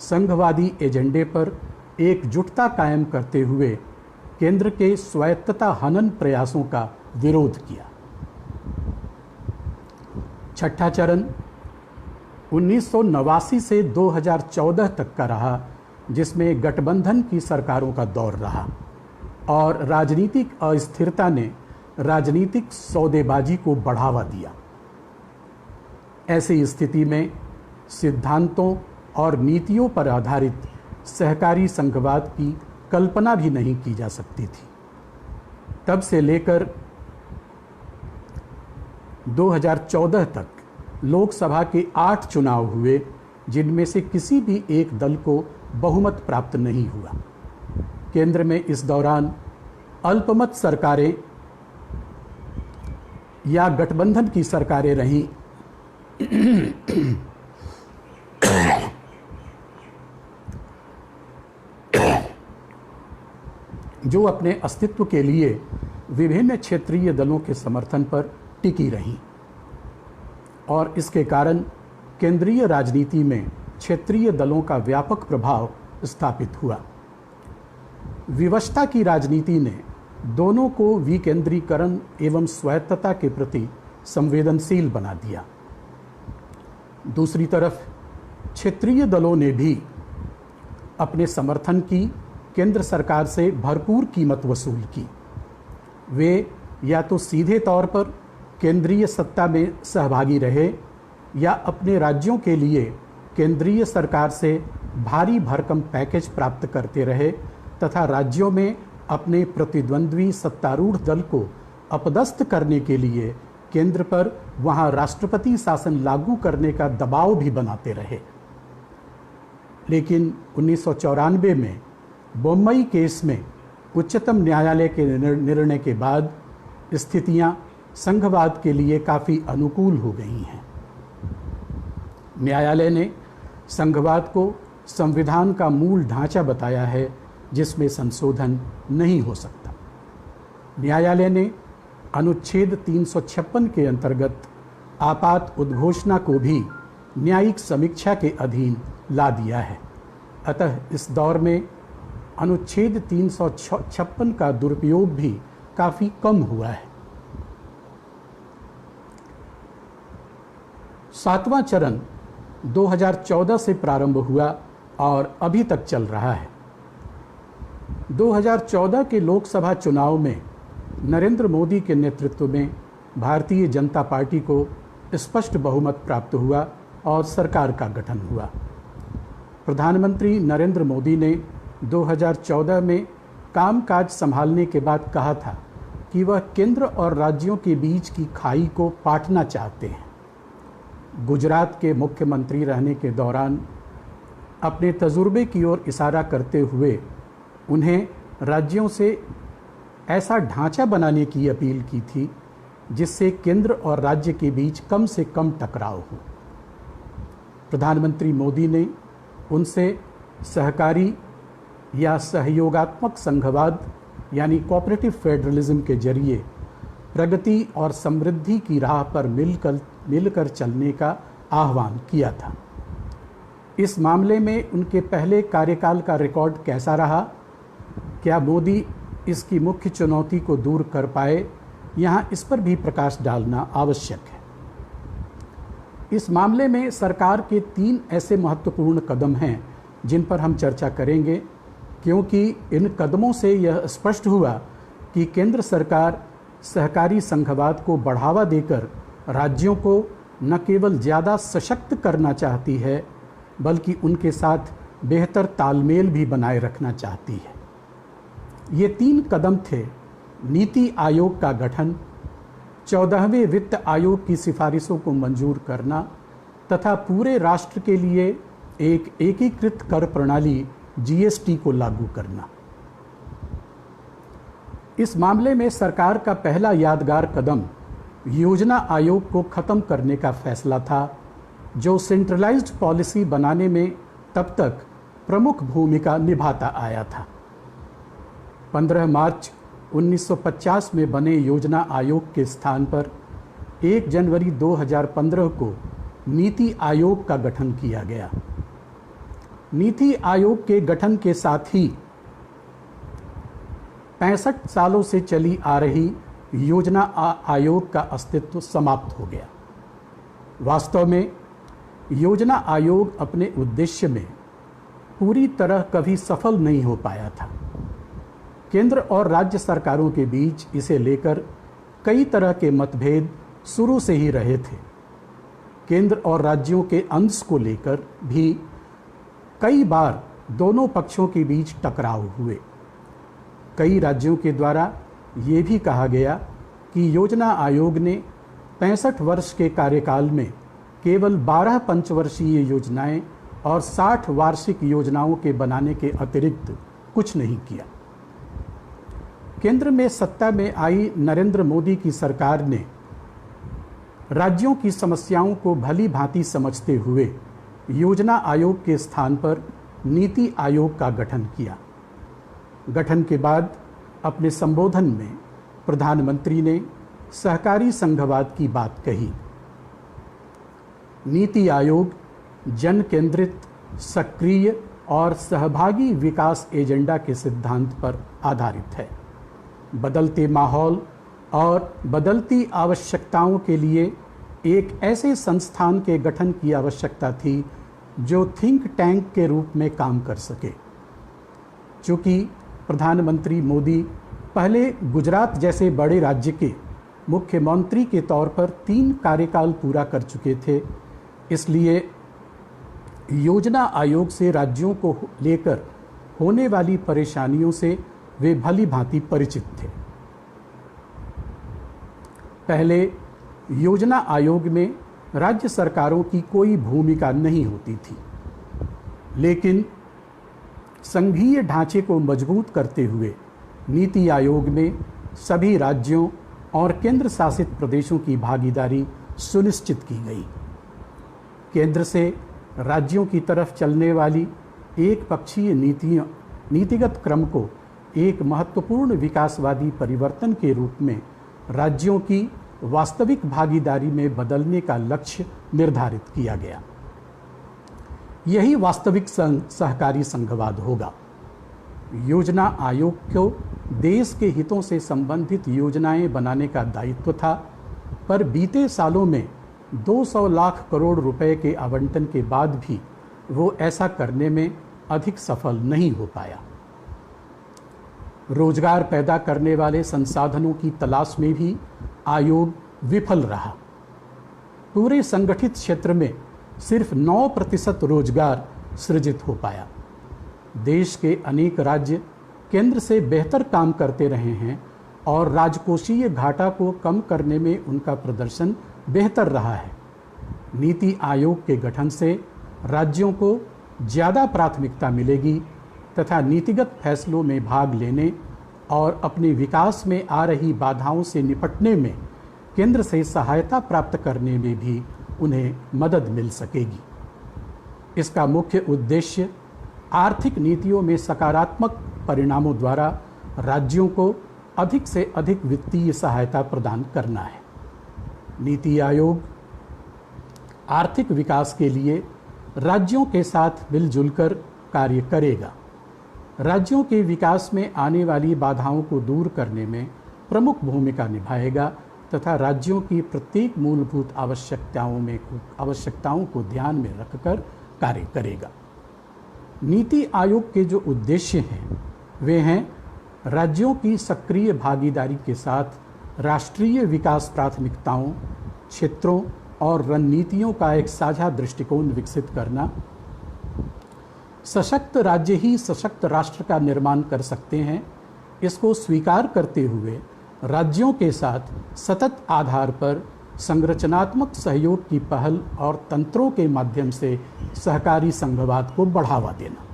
संघवादी एजेंडे पर एकजुटता कायम करते हुए केंद्र के स्वायत्तता हनन प्रयासों का विरोध किया। छठा चरण 1989 से 2014 तक का रहा, जिसमें गठबंधन की सरकारों का दौर रहा और राजनीतिक अस्थिरता ने राजनीतिक सौदेबाजी को बढ़ावा दिया। ऐसी स्थिति में सिद्धांतों और नीतियों पर आधारित सहकारी संघवाद की कल्पना भी नहीं की जा सकती थी। तब से लेकर 2014 तक लोकसभा के 8 चुनाव हुए, जिनमें से किसी भी एक दल को बहुमत प्राप्त नहीं हुआ। केंद्र में इस दौरान अल्पमत सरकारें या गठबंधन की सरकारें रहीं जो अपने अस्तित्व के लिए विभिन्न क्षेत्रीय दलों के समर्थन पर टिकी रहीं और इसके कारण केंद्रीय राजनीति में क्षेत्रीय दलों का व्यापक प्रभाव स्थापित हुआ। विवशता की राजनीति ने दोनों को विकेंद्रीकरण एवं स्वायत्तता के प्रति संवेदनशील बना दिया। दूसरी तरफ क्षेत्रीय दलों ने भी अपने समर्थन की केंद्र सरकार से भरपूर कीमत वसूल की। वे या तो सीधे तौर पर केंद्रीय सत्ता में सहभागी रहे या अपने राज्यों के लिए केंद्रीय सरकार से भारी भरकम पैकेज प्राप्त करते रहे तथा राज्यों में अपने प्रतिद्वंद्वी सत्तारूढ़ दल को अपदस्थ करने के लिए केंद्र पर वहां राष्ट्रपति शासन लागू करने का दबाव भी बनाते रहे। लेकिन 1994 में बम्बई केस में उच्चतम न्यायालय के निर्णय के बाद स्थितियां संघवाद के लिए काफ़ी अनुकूल हो गई हैं। न्यायालय ने संघवाद को संविधान का मूल ढांचा बताया है जिसमें संशोधन नहीं हो सकता। न्यायालय ने अनुच्छेद 356 के अंतर्गत आपात उद्घोषणा को भी न्यायिक समीक्षा के अधीन ला दिया है। अतः इस दौर में अनुच्छेद 356 का दुरुपयोग भी काफ़ी कम हुआ है। 7वां चरण 2014 से प्रारंभ हुआ और अभी तक चल रहा है। 2014 के लोकसभा चुनाव में नरेंद्र मोदी के नेतृत्व में भारतीय जनता पार्टी को स्पष्ट बहुमत प्राप्त हुआ और सरकार का गठन हुआ। प्रधानमंत्री नरेंद्र मोदी ने 2014 में कामकाज संभालने के बाद कहा था कि वह केंद्र और राज्यों के बीच की खाई को पाटना चाहते हैं। गुजरात के मुख्यमंत्री रहने के दौरान अपने तजुर्बे की ओर इशारा करते हुए उन्हें राज्यों से ऐसा ढांचा बनाने की अपील की थी जिससे केंद्र और राज्य के बीच कम से कम टकराव हो। प्रधानमंत्री मोदी ने उनसे सहकारी या सहयोगात्मक संघवाद यानी कोऑपरेटिव फेडरलिज्म के जरिए प्रगति और समृद्धि की राह पर मिलकर चलने का आह्वान किया था। इस मामले में उनके पहले कार्यकाल का रिकॉर्ड कैसा रहा? क्या मोदी इसकी मुख्य चुनौती को दूर कर पाए? यहाँ इस पर भी प्रकाश डालना आवश्यक है। इस मामले में सरकार के 3 ऐसे महत्वपूर्ण कदम हैं जिन पर हम चर्चा करेंगे, क्योंकि इन कदमों से यह स्पष्ट हुआ कि केंद्र सरकार सहकारी संघवाद को बढ़ावा देकर राज्यों को न केवल ज़्यादा सशक्त करना चाहती है बल्कि उनके साथ बेहतर तालमेल भी बनाए रखना चाहती है। ये 3 कदम थे: नीति आयोग का गठन, 14वें वित्त आयोग की सिफारिशों को मंजूर करना तथा पूरे राष्ट्र के लिए एक एकीकृत कर प्रणाली जीएसटी को लागू करना। इस मामले में सरकार का पहला यादगार कदम योजना आयोग को खत्म करने का फैसला था, जो सेंट्रलाइज्ड पॉलिसी बनाने में तब तक प्रमुख भूमिका निभाता आया था। 15 मार्च 1950 में बने योजना आयोग के स्थान पर 1 जनवरी 2015 को नीति आयोग का गठन किया गया। नीति आयोग के गठन के साथ ही 65 सालों से चली आ रही योजना आयोग का अस्तित्व समाप्त हो गया। वास्तव में योजना आयोग अपने उद्देश्य में पूरी तरह कभी सफल नहीं हो पाया था। केंद्र और राज्य सरकारों के बीच इसे लेकर कई तरह के मतभेद शुरू से ही रहे थे। केंद्र और राज्यों के अंश को लेकर भी कई बार दोनों पक्षों के बीच टकराव हुए। कई राज्यों के द्वारा ये भी कहा गया कि योजना आयोग ने 65 वर्ष के कार्यकाल में केवल 12 पंचवर्षीय योजनाएं और 60 वार्षिक योजनाओं के बनाने के अतिरिक्त कुछ नहीं किया। केंद्र में सत्ता में आई नरेंद्र मोदी की सरकार ने राज्यों की समस्याओं को भली भांति समझते हुए योजना आयोग के स्थान पर नीति आयोग का गठन किया। गठन के बाद अपने संबोधन में प्रधानमंत्री ने सहकारी संघवाद की बात कही। नीति आयोग जन केंद्रित, सक्रिय और सहभागी विकास एजेंडा के सिद्धांत पर आधारित है। बदलते माहौल और बदलती आवश्यकताओं के लिए एक ऐसे संस्थान के गठन की आवश्यकता थी जो थिंक टैंक के रूप में काम कर सके। चूँकि प्रधानमंत्री मोदी पहले गुजरात जैसे बड़े राज्य के मुख्यमंत्री के तौर पर 3 कार्यकाल पूरा कर चुके थे, इसलिए योजना आयोग से राज्यों को लेकर होने वाली परेशानियों से वे भली भांति परिचित थे। पहले योजना आयोग में राज्य सरकारों की कोई भूमिका नहीं होती थी, लेकिन संघीय ढांचे को मजबूत करते हुए नीति आयोग में सभी राज्यों और केंद्र शासित प्रदेशों की भागीदारी सुनिश्चित की गई। केंद्र से राज्यों की तरफ चलने वाली एक पक्षीय नीतिगत क्रम को एक महत्वपूर्ण विकासवादी परिवर्तन के रूप में राज्यों की वास्तविक भागीदारी में बदलने का लक्ष्य निर्धारित किया गया। यही वास्तविक सहकारी संघवाद होगा। योजना आयोग को देश के हितों से संबंधित योजनाएं बनाने का दायित्व था, पर बीते सालों में 200 लाख करोड़ रुपए के आवंटन के बाद भी वो ऐसा करने में अधिक सफल नहीं हो पाया। रोजगार पैदा करने वाले संसाधनों की तलाश में भी आयोग विफल रहा। पूरे संगठित क्षेत्र में सिर्फ 9% रोजगार सृजित हो पाया। देश के अनेक राज्य केंद्र से बेहतर काम करते रहे हैं और राजकोषीय घाटा को कम करने में उनका प्रदर्शन बेहतर रहा है। नीति आयोग के गठन से राज्यों को ज़्यादा प्राथमिकता मिलेगी तथा नीतिगत फैसलों में भाग लेने और अपने विकास में आ रही बाधाओं से निपटने में केंद्र से सहायता प्राप्त करने में भी उन्हें मदद मिल सकेगी। इसका मुख्य उद्देश्य आर्थिक नीतियों में सकारात्मक परिणामों द्वारा राज्यों को अधिक से अधिक वित्तीय सहायता प्रदान करना है। नीति आयोग आर्थिक विकास के लिए राज्यों के साथ मिलजुल कर कार्य करेगा। राज्यों के विकास में आने वाली बाधाओं को दूर करने में प्रमुख भूमिका निभाएगा तथा राज्यों की प्रत्येक मूलभूत आवश्यकताओं को ध्यान में रखकर कार्य करेगा। नीति आयोग के जो उद्देश्य हैं वे हैं राज्यों की सक्रिय भागीदारी के साथ राष्ट्रीय विकास प्राथमिकताओं, क्षेत्रों और रणनीतियों का एक साझा दृष्टिकोण विकसित करना। सशक्त राज्य ही सशक्त राष्ट्र का निर्माण कर सकते हैं, इसको स्वीकार करते हुए राज्यों के साथ सतत आधार पर संरचनात्मक सहयोग की पहल और तंत्रों के माध्यम से सहकारी संघवाद को बढ़ावा देना।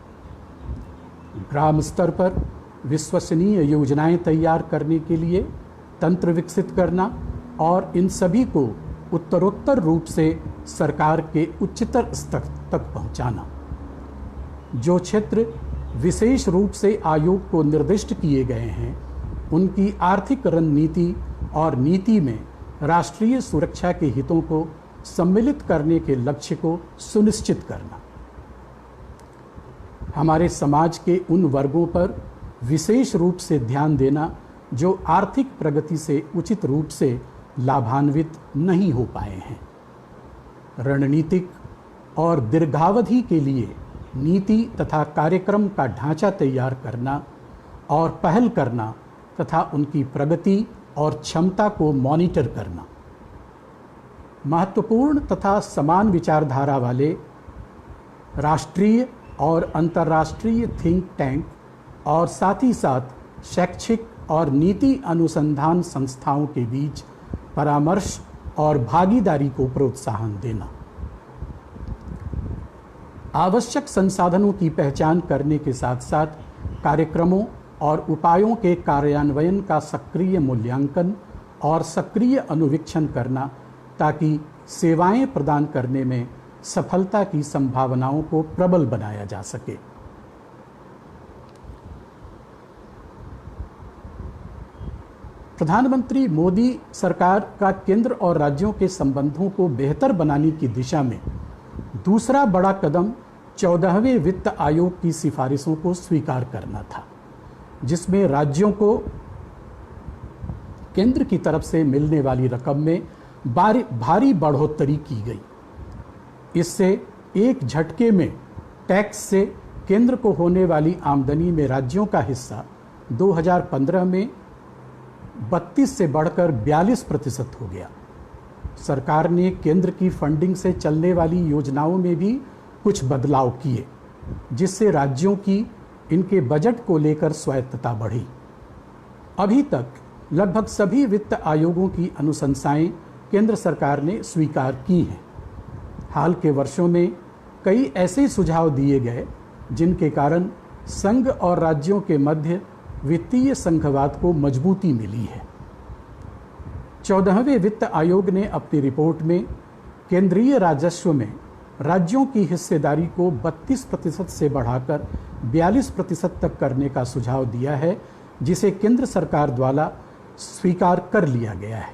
ग्राम स्तर पर विश्वसनीय योजनाएं तैयार करने के लिए तंत्र विकसित करना और इन सभी को उत्तरोत्तर रूप से सरकार के उच्चतर स्तर तक पहुंचाना। जो क्षेत्र विशेष रूप से आयोग को निर्दिष्ट किए गए हैं उनकी आर्थिक रणनीति और नीति में राष्ट्रीय सुरक्षा के हितों को सम्मिलित करने के लक्ष्य को सुनिश्चित करना। हमारे समाज के उन वर्गों पर विशेष रूप से ध्यान देना जो आर्थिक प्रगति से उचित रूप से लाभान्वित नहीं हो पाए हैं। रणनीतिक और दीर्घावधि के लिए नीति तथा कार्यक्रम का ढांचा तैयार करना और पहल करना तथा उनकी प्रगति और क्षमता को मॉनिटर करना। महत्वपूर्ण तथा समान विचारधारा वाले राष्ट्रीय और अंतर्राष्ट्रीय थिंक टैंक और साथ ही साथ शैक्षिक और नीति अनुसंधान संस्थाओं के बीच परामर्श और भागीदारी को प्रोत्साहन देना। आवश्यक संसाधनों की पहचान करने के साथ साथ कार्यक्रमों और उपायों के कार्यान्वयन का सक्रिय मूल्यांकन और सक्रिय अनुवीक्षण करना, ताकि सेवाएं प्रदान करने में सफलता की संभावनाओं को प्रबल बनाया जा सके। प्रधानमंत्री मोदी सरकार का केंद्र और राज्यों के संबंधों को बेहतर बनाने की दिशा में दूसरा बड़ा कदम 14वें वित्त आयोग की सिफारिशों को स्वीकार करना था, जिसमें राज्यों को केंद्र की तरफ से मिलने वाली रकम में भारी बढ़ोतरी की गई। इससे एक झटके में टैक्स से केंद्र को होने वाली आमदनी में राज्यों का हिस्सा 2015 में 32 से बढ़कर 42% हो गया। सरकार ने केंद्र की फंडिंग से चलने वाली योजनाओं में भी कुछ बदलाव किए, जिससे राज्यों की इनके बजट को लेकर स्वायत्तता बढ़ी। अभी तक लगभग सभी वित्त आयोगों की अनुशंसाएं केंद्र सरकार ने स्वीकार की हैं। हाल के वर्षों में कई ऐसे सुझाव दिए गए जिनके कारण संघ और राज्यों के मध्य वित्तीय संघवाद को मजबूती मिली है। 14वें वित्त आयोग ने अपनी रिपोर्ट में केंद्रीय राजस्व में राज्यों की हिस्सेदारी को 32% से बढ़ाकर 42% तक करने का सुझाव दिया है, जिसे केंद्र सरकार द्वारा स्वीकार कर लिया गया है।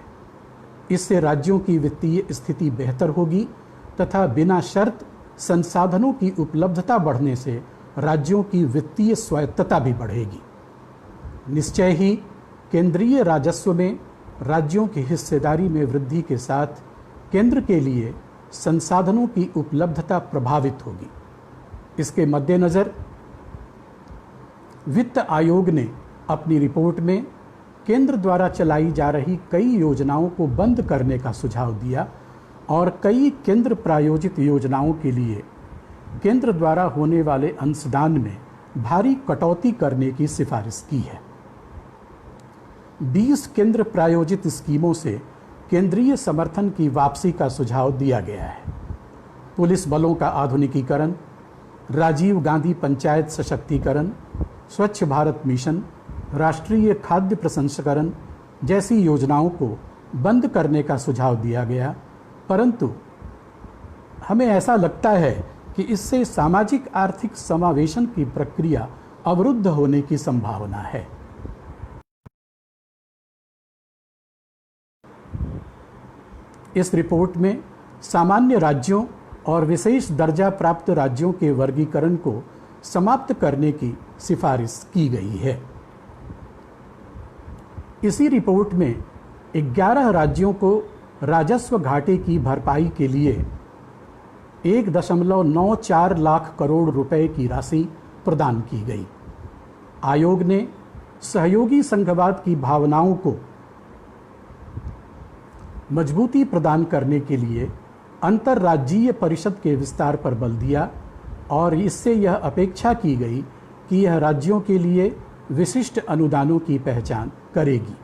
इससे राज्यों की वित्तीय स्थिति बेहतर होगी तथा बिना शर्त संसाधनों की उपलब्धता बढ़ने से राज्यों की वित्तीय स्वायत्तता भी बढ़ेगी। निश्चय ही केंद्रीय राजस्व में राज्यों की हिस्सेदारी में वृद्धि के साथ केंद्र के लिए संसाधनों की उपलब्धता प्रभावित होगी। इसके मद्देनज़र वित्त आयोग ने अपनी रिपोर्ट में केंद्र द्वारा चलाई जा रही कई योजनाओं को बंद करने का सुझाव दिया और कई केंद्र प्रायोजित योजनाओं के लिए केंद्र द्वारा होने वाले अंशदान में भारी कटौती करने की सिफारिश की है। 20 केंद्र प्रायोजित स्कीमों से केंद्रीय समर्थन की वापसी का सुझाव दिया गया है। पुलिस बलों का आधुनिकीकरण, राजीव गांधी पंचायत सशक्तिकरण, स्वच्छ भारत मिशन, राष्ट्रीय खाद्य प्रसंस्करण जैसी योजनाओं को बंद करने का सुझाव दिया गया, परंतु हमें ऐसा लगता है कि इससे सामाजिक आर्थिक समावेशन की प्रक्रिया अवरुद्ध होने की संभावना है। इस रिपोर्ट में सामान्य राज्यों और विशेष दर्जा प्राप्त राज्यों के वर्गीकरण को समाप्त करने की सिफारिश की गई है। इसी रिपोर्ट में 11 राज्यों को राजस्व घाटे की भरपाई के लिए 1.94 लाख करोड़ रुपए की राशि प्रदान की गई। आयोग ने सहयोगी संघवाद की भावनाओं को मजबूती प्रदान करने के लिए अंतर्राज्यीय परिषद के विस्तार पर बल दिया और इससे यह अपेक्षा की गई कि यह राज्यों के लिए विशिष्ट अनुदानों की पहचान करेगी।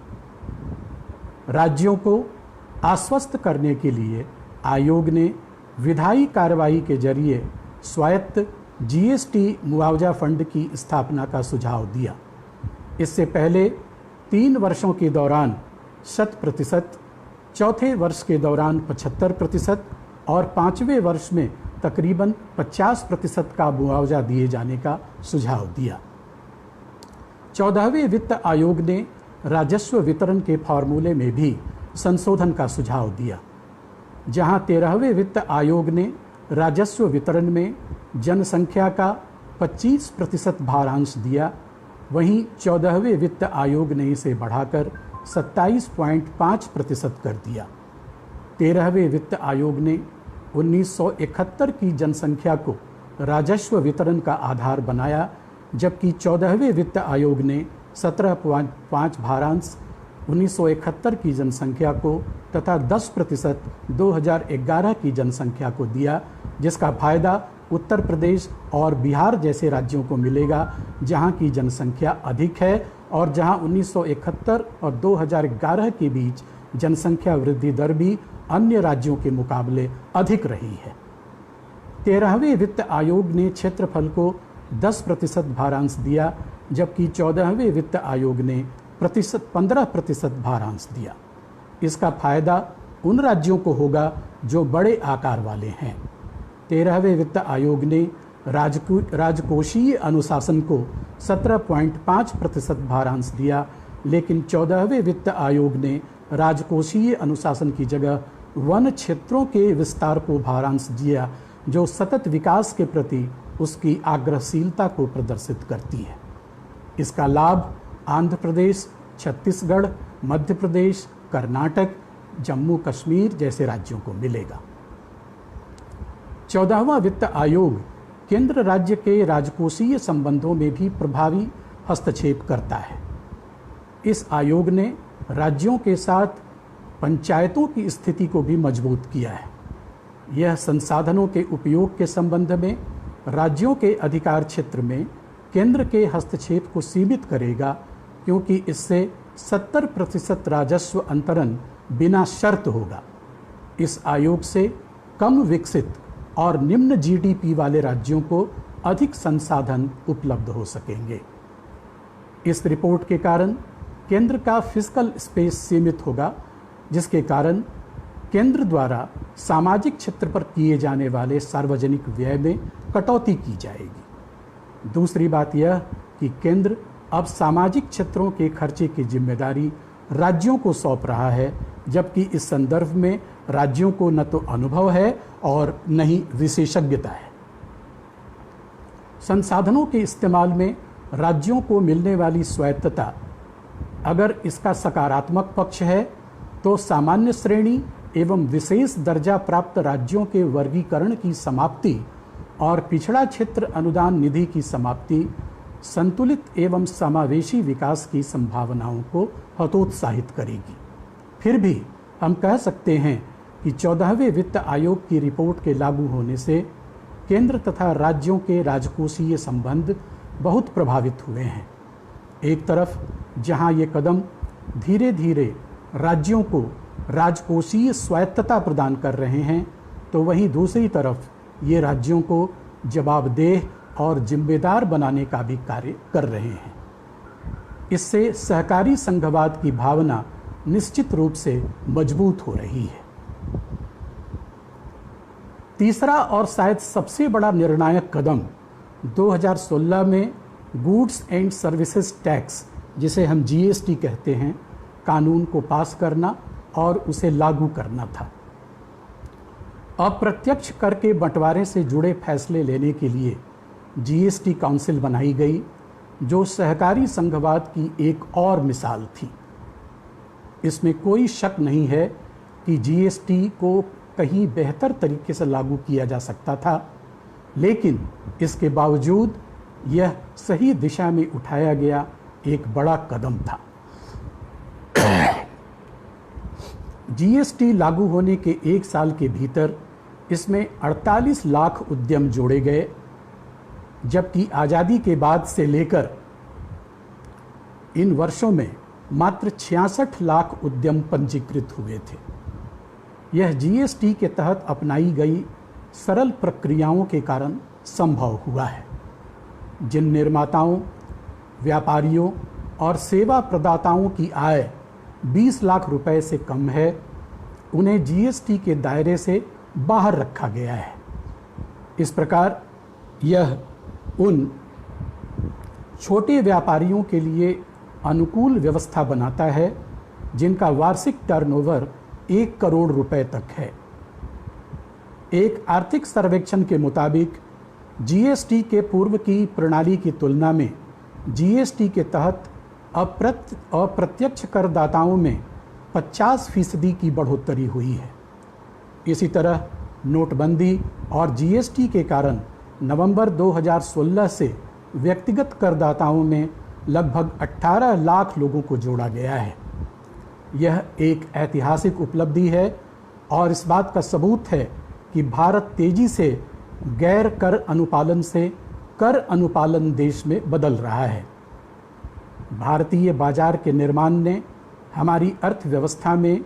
राज्यों को आश्वस्त करने के लिए आयोग ने विधायी कार्रवाई के जरिए स्वायत्त जीएसटी मुआवजा फंड की स्थापना का सुझाव दिया। इससे पहले 3 वर्षों के दौरान 100%, चौथे वर्ष के दौरान 75% और 5वें वर्ष में तकरीबन 50% का मुआवजा दिए जाने का सुझाव दिया। 14वें वित्त आयोग ने राजस्व वितरण के फॉर्मूले में भी संशोधन का सुझाव दिया। जहां 13वें वित्त आयोग ने राजस्व वितरण में जनसंख्या का 25% भारांश दिया, वहीं 14वें वित्त आयोग ने इसे बढ़ाकर 27.5% कर दिया। 13वें वित्त आयोग ने 1971 की जनसंख्या को राजस्व वितरण का आधार बनाया, जबकि 14वें वित्त आयोग ने 17.5 भारांश 1971 की जनसंख्या को तथा 10% 2011 की जनसंख्या को दिया, जिसका फायदा उत्तर प्रदेश और बिहार जैसे राज्यों को मिलेगा जहां की जनसंख्या अधिक है और जहां 1971 और 2011 के बीच जनसंख्या वृद्धि दर भी अन्य राज्यों के मुकाबले अधिक रही है। 13वें वित्त आयोग ने क्षेत्रफल को 10% भारांश दिया, जबकि 14वें वित्त आयोग ने 15% भारांश दिया। इसका फायदा उन राज्यों को होगा जो बड़े आकार वाले हैं। 13वें वित्त आयोग ने राजकोषीय अनुशासन को 17.5% भारांश दिया, लेकिन 14वें वित्त आयोग ने राजकोषीय अनुशासन की जगह वन क्षेत्रों के विस्तार को भारांश दिया, जो सतत विकास के प्रति उसकी आग्रहशीलता को प्रदर्शित करती है। इसका लाभ आंध्र प्रदेश, छत्तीसगढ़, मध्य प्रदेश, कर्नाटक, जम्मू कश्मीर जैसे राज्यों को मिलेगा। 14वां वित्त आयोग केंद्र राज्य के राजकोषीय संबंधों में भी प्रभावी हस्तक्षेप करता है। इस आयोग ने राज्यों के साथ पंचायतों की स्थिति को भी मजबूत किया है। यह संसाधनों के उपयोग के संबंध में राज्यों के अधिकार क्षेत्र में केंद्र के हस्तक्षेप को सीमित करेगा, क्योंकि इससे 70% राजस्व अंतरण बिना शर्त होगा। इस आयोग से कम विकसित और निम्न जीडीपी वाले राज्यों को अधिक संसाधन उपलब्ध हो सकेंगे। इस रिपोर्ट के कारण केंद्र का फिस्कल स्पेस सीमित होगा, जिसके कारण केंद्र द्वारा सामाजिक क्षेत्र पर किए जाने वाले सार्वजनिक व्यय में कटौती की जाएगी। दूसरी बात यह कि केंद्र अब सामाजिक क्षेत्रों के खर्चे की जिम्मेदारी राज्यों को सौंप रहा है, जबकि इस संदर्भ में राज्यों को न तो अनुभव है और न ही विशेषज्ञता है। संसाधनों के इस्तेमाल में राज्यों को मिलने वाली स्वायत्तता, अगर इसका सकारात्मक पक्ष है तो सामान्य श्रेणी एवं विशेष दर्जा प्राप्त राज्यों के वर्गीकरण की समाप्ति और पिछड़ा क्षेत्र अनुदान निधि की समाप्ति संतुलित एवं समावेशी विकास की संभावनाओं को हतोत्साहित करेगी। फिर भी हम कह सकते हैं कि 14वें वित्त आयोग की रिपोर्ट के लागू होने से केंद्र तथा राज्यों के राजकोषीय संबंध बहुत प्रभावित हुए हैं। एक तरफ जहां ये कदम धीरे धीरे राज्यों को राजकोषीय स्वायत्तता प्रदान कर रहे हैं, तो वहीं दूसरी तरफ ये राज्यों को जवाबदेह और जिम्मेदार बनाने का भी कार्य कर रहे हैं। इससे सहकारी संघवाद की भावना निश्चित रूप से मजबूत हो रही है। तीसरा और शायद सबसे बड़ा निर्णायक कदम 2016 में गुड्स एंड सर्विसेज टैक्स, जिसे हम जीएसटी कहते हैं, कानून को पास करना और उसे लागू करना था। अप्रत्यक्ष कर के बंटवारे से जुड़े फैसले लेने के लिए जीएसटी काउंसिल बनाई गई, जो सहकारी संघवाद की एक और मिसाल थी। इसमें कोई शक नहीं है कि जीएसटी को कहीं बेहतर तरीके से लागू किया जा सकता था, लेकिन इसके बावजूद यह सही दिशा में उठाया गया एक बड़ा कदम था। जीएसटी लागू होने के एक साल के भीतर इसमें 48 लाख उद्यम जोड़े गए, जबकि आज़ादी के बाद से लेकर इन वर्षों में मात्र 66 लाख उद्यम पंजीकृत हुए थे। यह जीएसटी के तहत अपनाई गई सरल प्रक्रियाओं के कारण संभव हुआ है। जिन निर्माताओं, व्यापारियों और सेवा प्रदाताओं की आय 20 लाख रुपए से कम है, उन्हें जीएसटी के दायरे से बाहर रखा गया है। इस प्रकार यह उन छोटे व्यापारियों के लिए अनुकूल व्यवस्था बनाता है जिनका वार्षिक टर्नओवर 1 करोड़ रुपए तक है। एक आर्थिक सर्वेक्षण के मुताबिक जीएसटी के पूर्व की प्रणाली की तुलना में जीएसटी के तहत अप्रत्यक्ष करदाताओं में 50% की बढ़ोतरी हुई है। इसी तरह नोटबंदी और जीएसटी के कारण नवंबर 2016 से व्यक्तिगत करदाताओं में लगभग 18 लाख लोगों को जोड़ा गया है। यह एक ऐतिहासिक उपलब्धि है और इस बात का सबूत है कि भारत तेजी से गैर कर अनुपालन से कर अनुपालन देश में बदल रहा है। भारतीय बाजार के निर्माण ने हमारी अर्थव्यवस्था में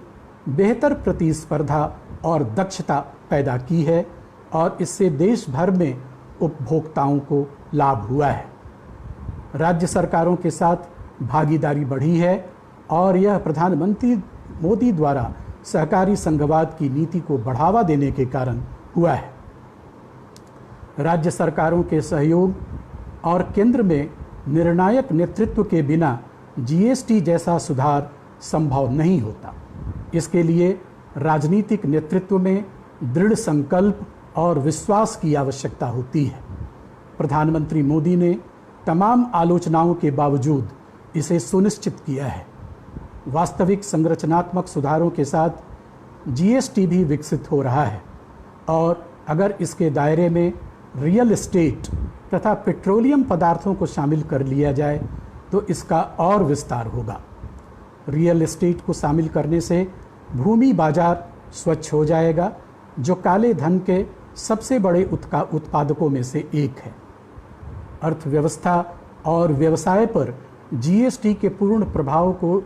बेहतर प्रतिस्पर्धा और दक्षता पैदा की है और इससे देश भर में उपभोक्ताओं को लाभ हुआ है। राज्य सरकारों के साथ भागीदारी बढ़ी है और यह प्रधानमंत्री मोदी द्वारा सहकारी संघवाद की नीति को बढ़ावा देने के कारण हुआ है। राज्य सरकारों के सहयोग और केंद्र में निर्णायक नेतृत्व के बिना जीएसटी जैसा सुधार संभव नहीं होता। इसके लिए राजनीतिक नेतृत्व में दृढ़ संकल्प और विश्वास की आवश्यकता होती है। प्रधानमंत्री मोदी ने तमाम आलोचनाओं के बावजूद इसे सुनिश्चित किया है। वास्तविक संरचनात्मक सुधारों के साथ जीएसटी भी विकसित हो रहा है और अगर इसके दायरे में रियल एस्टेट तथा पेट्रोलियम पदार्थों को शामिल कर लिया जाए तो इसका और विस्तार होगा। रियल एस्टेट को शामिल करने से भूमि बाजार स्वच्छ हो जाएगा, जो काले धन के सबसे बड़े उत्पादकों में से एक है। अर्थव्यवस्था और व्यवसाय पर जीएसटी के पूर्ण प्रभाव को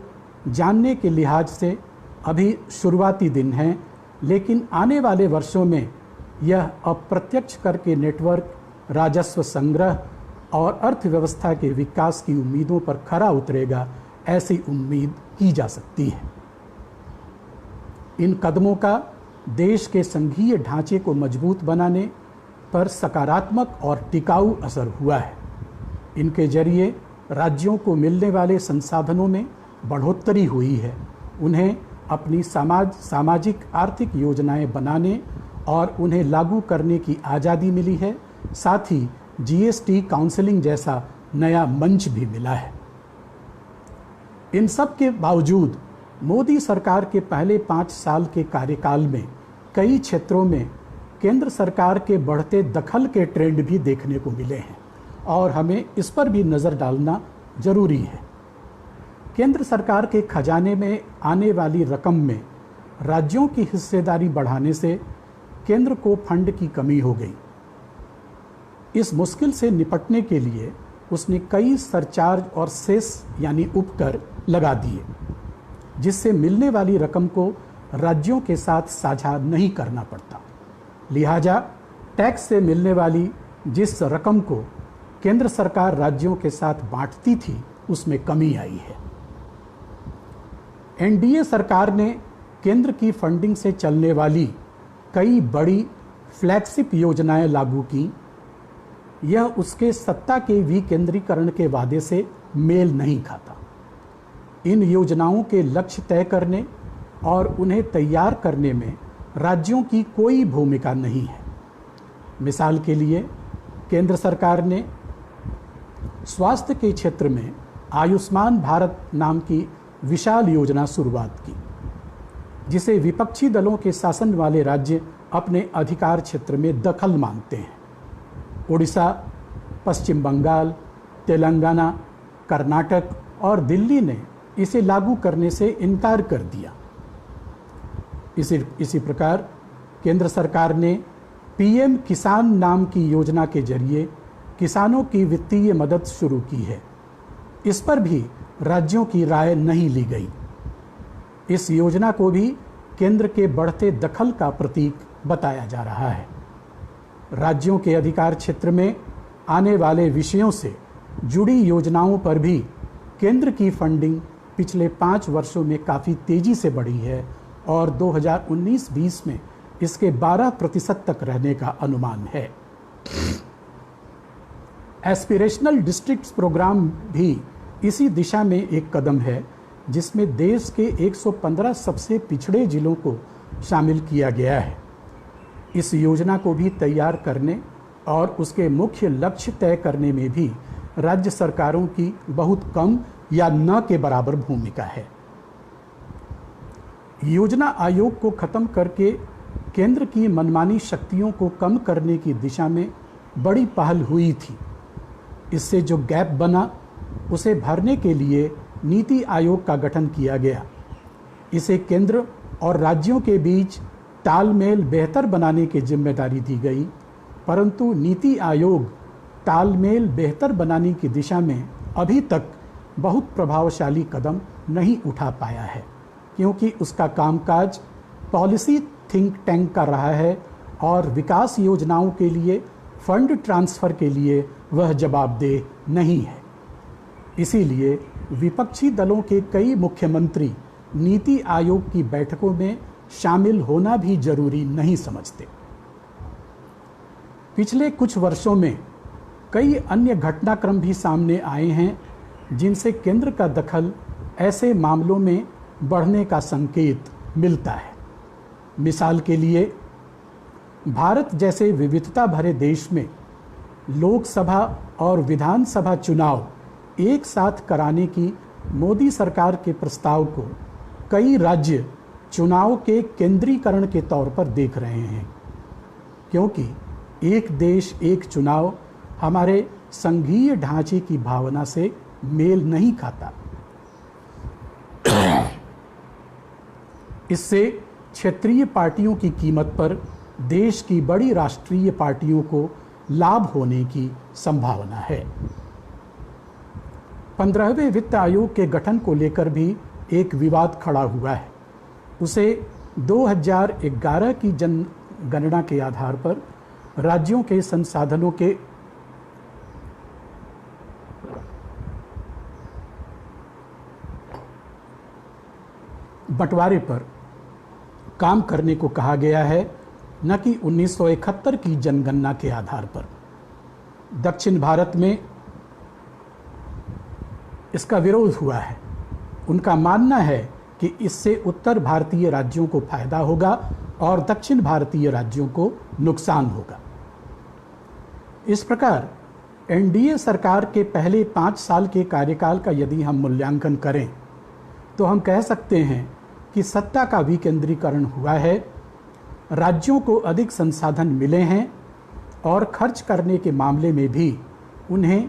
जानने के लिहाज से अभी शुरुआती दिन हैं, लेकिन आने वाले वर्षों में यह अप्रत्यक्ष कर के नेटवर्क, राजस्व संग्रह और अर्थव्यवस्था के विकास की उम्मीदों पर खरा उतरेगा, ऐसी उम्मीद की जा सकती है। इन कदमों का देश के संघीय ढांचे को मजबूत बनाने पर सकारात्मक और टिकाऊ असर हुआ है। इनके जरिए राज्यों को मिलने वाले संसाधनों में बढ़ोतरी हुई है। उन्हें अपनी सामाजिक आर्थिक योजनाएं बनाने और उन्हें लागू करने की आज़ादी मिली है। साथ ही जीएसटी काउंसलिंग जैसा नया मंच भी मिला है। इन सब के बावजूद मोदी सरकार के पहले 5 साल के कार्यकाल में कई क्षेत्रों में केंद्र सरकार के बढ़ते दखल के ट्रेंड भी देखने को मिले हैं और हमें इस पर भी नज़र डालना जरूरी है। केंद्र सरकार के खजाने में आने वाली रकम में राज्यों की हिस्सेदारी बढ़ाने से केंद्र को फंड की कमी हो गई। इस मुश्किल से निपटने के लिए उसने कई सरचार्ज और सेस यानी उपकर लगा दिए, जिससे मिलने वाली रकम को राज्यों के साथ साझा नहीं करना पड़ता। लिहाजा टैक्स से मिलने वाली जिस रकम को केंद्र सरकार राज्यों के साथ बांटती थी, उसमें कमी आई है। एनडीए सरकार ने केंद्र की फंडिंग से चलने वाली कई बड़ी फ्लैगशिप योजनाएं लागू की। यह उसके सत्ता के विकेंद्रीकरण के वादे से मेल नहीं खाता। इन योजनाओं के लक्ष्य तय करने और उन्हें तैयार करने में राज्यों की कोई भूमिका नहीं है। मिसाल के लिए केंद्र सरकार ने स्वास्थ्य के क्षेत्र में आयुष्मान भारत नाम की विशाल योजना शुरुआत की, जिसे विपक्षी दलों के शासन वाले राज्य अपने अधिकार क्षेत्र में दखल मानते हैं। उड़ीसा, पश्चिम बंगाल, तेलंगाना, कर्नाटक और दिल्ली ने इसे लागू करने से इनकार कर दिया। इसी प्रकार केंद्र सरकार ने पीएम किसान नाम की योजना के जरिए किसानों की वित्तीय मदद शुरू की है। इस पर भी राज्यों की राय नहीं ली गई। इस योजना को भी केंद्र के बढ़ते दखल का प्रतीक बताया जा रहा है। राज्यों के अधिकार क्षेत्र में आने वाले विषयों से जुड़ी योजनाओं पर भी केंद्र की फंडिंग पिछले 5 वर्षों में काफ़ी तेजी से बढ़ी है और 2019-20 में इसके 12% तक रहने का अनुमान है। एस्पिरेशनल डिस्ट्रिक्ट्स प्रोग्राम भी इसी दिशा में एक कदम है, जिसमें देश के 115 सबसे पिछड़े जिलों को शामिल किया गया है। इस योजना को भी तैयार करने और उसके मुख्य लक्ष्य तय करने में भी राज्य सरकारों की बहुत कम या न के बराबर भूमिका है। योजना आयोग को खत्म करके केंद्र की मनमानी शक्तियों को कम करने की दिशा में बड़ी पहल हुई थी। इससे जो गैप बना, उसे भरने के लिए नीति आयोग का गठन किया गया। इसे केंद्र और राज्यों के बीच तालमेल बेहतर बनाने की जिम्मेदारी दी गई, परंतु नीति आयोग तालमेल बेहतर बनाने की दिशा में अभी तक बहुत प्रभावशाली कदम नहीं उठा पाया है, क्योंकि उसका कामकाज पॉलिसी थिंक टैंक का रहा है और विकास योजनाओं के लिए फंड ट्रांसफ़र के लिए वह जवाबदेह नहीं है। इसीलिए विपक्षी दलों के कई मुख्यमंत्री नीति आयोग की बैठकों में शामिल होना भी जरूरी नहीं समझते। पिछले कुछ वर्षों में कई अन्य घटनाक्रम भी सामने आए हैं जिनसे केंद्र का दखल ऐसे मामलों में बढ़ने का संकेत मिलता है। मिसाल के लिए, भारत जैसे विविधता भरे देश में लोकसभा और विधानसभा चुनाव एक साथ कराने की मोदी सरकार के प्रस्ताव को कई राज्य चुनाव के केंद्रीकरण के तौर पर देख रहे हैं, क्योंकि एक देश एक चुनाव हमारे संघीय ढांचे की भावना से मेल नहीं खाता। इससे क्षेत्रीय पार्टियों की कीमत पर देश की बड़ी राष्ट्रीय पार्टियों को लाभ होने की संभावना है। 15वें वित्त आयोग के गठन को लेकर भी एक विवाद खड़ा हुआ है। उसे 2011 की जनगणना के आधार पर राज्यों के संसाधनों के बंटवारे पर काम करने को कहा गया है, न कि 1971 की जनगणना के आधार पर। दक्षिण भारत में इसका विरोध हुआ है। उनका मानना है कि इससे उत्तर भारतीय राज्यों को फायदा होगा और दक्षिण भारतीय राज्यों को नुकसान होगा। इस प्रकार एनडीए सरकार के पहले 5 साल के कार्यकाल का यदि हम मूल्यांकन करें तो हम कह सकते हैं कि सत्ता का विकेंद्रीकरण हुआ है, राज्यों को अधिक संसाधन मिले हैं और खर्च करने के मामले में भी उन्हें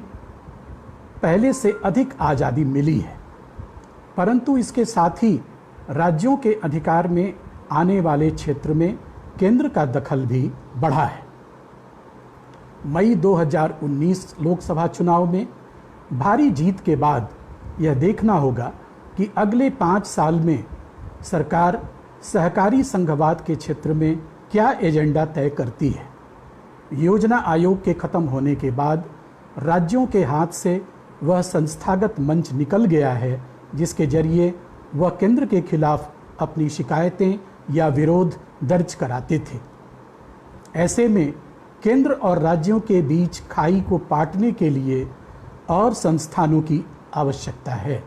पहले से अधिक आज़ादी मिली है। परंतु इसके साथ ही राज्यों के अधिकार में आने वाले क्षेत्र में केंद्र का दखल भी बढ़ा है। मई 2019 लोकसभा चुनाव में भारी जीत के बाद यह देखना होगा कि अगले 5 साल में सरकार सहकारी संघवाद के क्षेत्र में क्या एजेंडा तय करती है। योजना आयोग के खत्म होने के बाद राज्यों के हाथ से वह संस्थागत मंच निकल गया है जिसके जरिए वह केंद्र के खिलाफ अपनी शिकायतें या विरोध दर्ज कराते थे। ऐसे में केंद्र और राज्यों के बीच खाई को पाटने के लिए और संस्थानों की आवश्यकता है।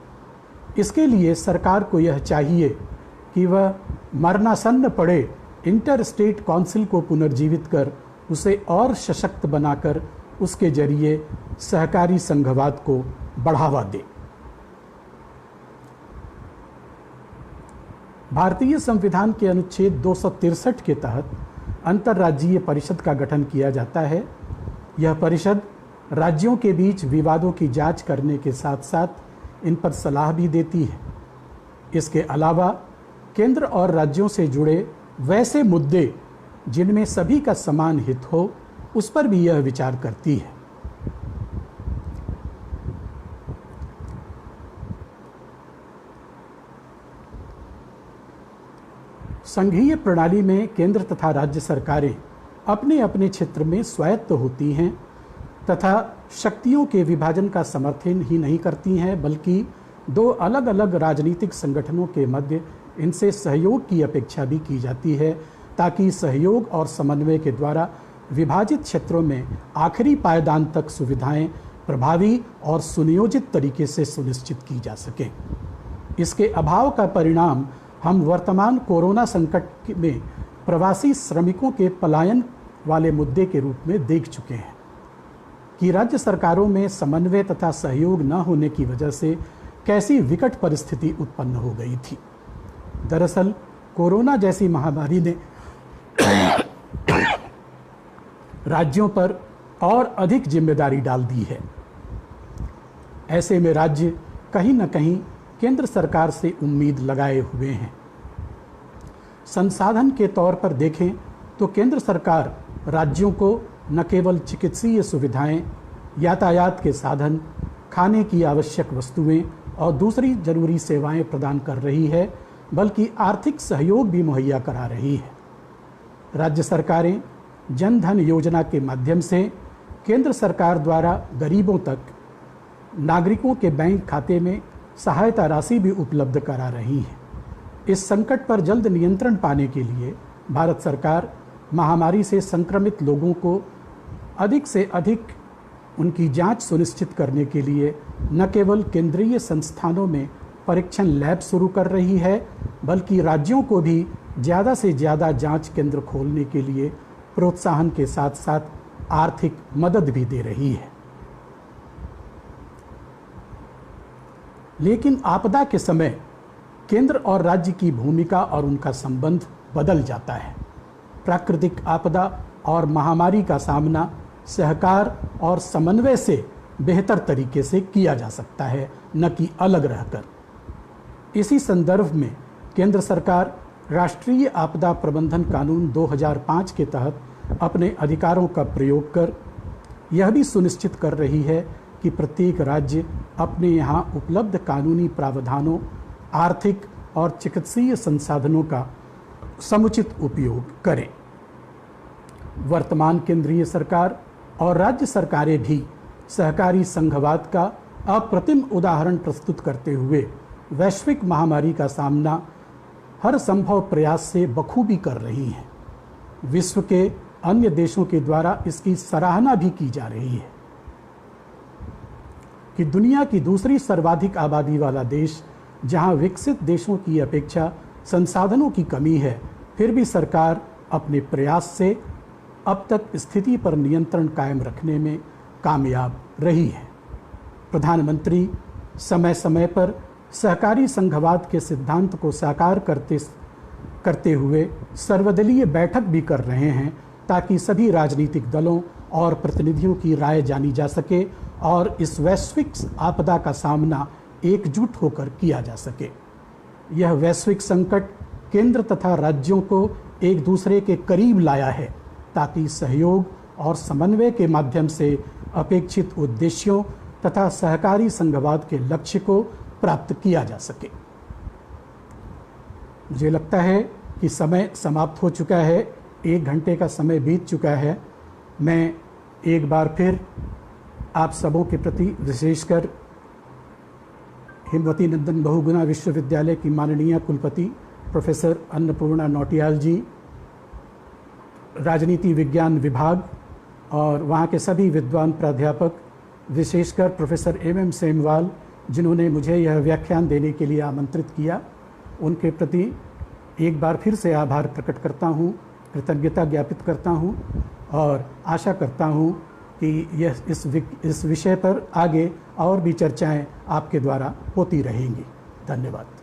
इसके लिए सरकार को यह चाहिए कि वह मरणासन्न पड़े इंटर स्टेट काउंसिल को पुनर्जीवित कर उसे और सशक्त बनाकर उसके जरिए सहकारी संघवाद को बढ़ावा दे। भारतीय संविधान के अनुच्छेद 263 के तहत अंतर्राज्यीय परिषद का गठन किया जाता है। यह परिषद राज्यों के बीच विवादों की जांच करने के साथ साथ इन पर सलाह भी देती है। इसके अलावा केंद्र और राज्यों से जुड़े वैसे मुद्दे जिनमें सभी का समान हित हो, उस पर भी यह विचार करती है। संघीय प्रणाली में केंद्र तथा राज्य सरकारें अपने अपने क्षेत्र में स्वायत्त होती हैं तथा शक्तियों के विभाजन का समर्थन ही नहीं करती हैं, बल्कि 2 अलग अलग राजनीतिक संगठनों के मध्य इनसे सहयोग की अपेक्षा भी की जाती है, ताकि सहयोग और समन्वय के द्वारा विभाजित क्षेत्रों में आखिरी पायदान तक सुविधाएं प्रभावी और सुनियोजित तरीके से सुनिश्चित की जा सकें। इसके अभाव का परिणाम हम वर्तमान कोरोना संकट में प्रवासी श्रमिकों के पलायन वाले मुद्दे के रूप में देख चुके हैं कि राज्य सरकारों में समन्वय तथा सहयोग न होने की वजह से कैसी विकट परिस्थिति उत्पन्न हो गई थी। दरअसल कोरोना जैसी महामारी ने राज्यों पर और अधिक जिम्मेदारी डाल दी है। ऐसे में राज्य कहीं न कहीं केंद्र सरकार से उम्मीद लगाए हुए हैं। संसाधन के तौर पर देखें तो केंद्र सरकार राज्यों को न केवल चिकित्सीय सुविधाएं, यातायात के साधन, खाने की आवश्यक वस्तुएं और दूसरी जरूरी सेवाएं प्रदान कर रही है, बल्कि आर्थिक सहयोग भी मुहैया करा रही है। राज्य सरकारें जन धन योजना के माध्यम से केंद्र सरकार द्वारा गरीबों तक नागरिकों के बैंक खाते में सहायता राशि भी उपलब्ध करा रही है। इस संकट पर जल्द नियंत्रण पाने के लिए भारत सरकार महामारी से संक्रमित लोगों को अधिक से अधिक उनकी जांच सुनिश्चित करने के लिए न केवल केंद्रीय संस्थानों में परीक्षण लैब शुरू कर रही है, बल्कि राज्यों को भी ज़्यादा से ज़्यादा जांच केंद्र खोलने के लिए प्रोत्साहन के साथ साथ आर्थिक मदद भी दे रही है। लेकिन आपदा के समय केंद्र और राज्य की भूमिका और उनका संबंध बदल जाता है। प्राकृतिक आपदा और महामारी का सामना सहकार और समन्वय से बेहतर तरीके से किया जा सकता है, न कि अलग रहकर। इसी संदर्भ में केंद्र सरकार राष्ट्रीय आपदा प्रबंधन कानून 2005 के तहत अपने अधिकारों का प्रयोग कर यह भी सुनिश्चित कर रही है कि प्रत्येक राज्य अपने यहाँ उपलब्ध कानूनी प्रावधानों, आर्थिक और चिकित्सीय संसाधनों का समुचित उपयोग करें। वर्तमान केंद्रीय सरकार और राज्य सरकारें भी सहकारी संघवाद का अप्रतिम उदाहरण प्रस्तुत करते हुए वैश्विक महामारी का सामना हर संभव प्रयास से बखूबी कर रही हैं। विश्व के अन्य देशों के द्वारा इसकी सराहना भी की जा रही है कि दुनिया की दूसरी सर्वाधिक आबादी वाला देश, जहां विकसित देशों की अपेक्षा संसाधनों की कमी है, फिर भी सरकार अपने प्रयास से अब तक स्थिति पर नियंत्रण कायम रखने में कामयाब रही है। प्रधानमंत्री समय समय पर सहकारी संघवाद के सिद्धांत को साकार करते हुए सर्वदलीय बैठक भी कर रहे हैं, ताकि सभी राजनीतिक दलों और प्रतिनिधियों की राय जानी जा सके और इस वैश्विक आपदा का सामना एकजुट होकर किया जा सके। यह वैश्विक संकट केंद्र तथा राज्यों को एक दूसरे के करीब लाया है, ताकि सहयोग और समन्वय के माध्यम से अपेक्षित उद्देश्यों तथा सहकारी संघवाद के लक्ष्य को प्राप्त किया जा सके। मुझे लगता है कि समय समाप्त हो चुका है, 1 घंटे का समय बीत चुका है। मैं एक बार फिर आप सबों के प्रति, विशेषकर हेमवती नंदन बहुगुणा विश्वविद्यालय की माननीय कुलपति प्रोफेसर अन्नपूर्णा नौटियाल जी, राजनीति विज्ञान विभाग और वहाँ के सभी विद्वान प्राध्यापक, विशेषकर प्रोफेसर MM सेमवाल, जिन्होंने मुझे यह व्याख्यान देने के लिए आमंत्रित किया, उनके प्रति एक बार फिर से आभार प्रकट करता हूँ, कृतज्ञता ज्ञापित करता हूँ और आशा करता हूँ कि यह इस विषय पर आगे और भी चर्चाएं आपके द्वारा होती रहेंगी। धन्यवाद।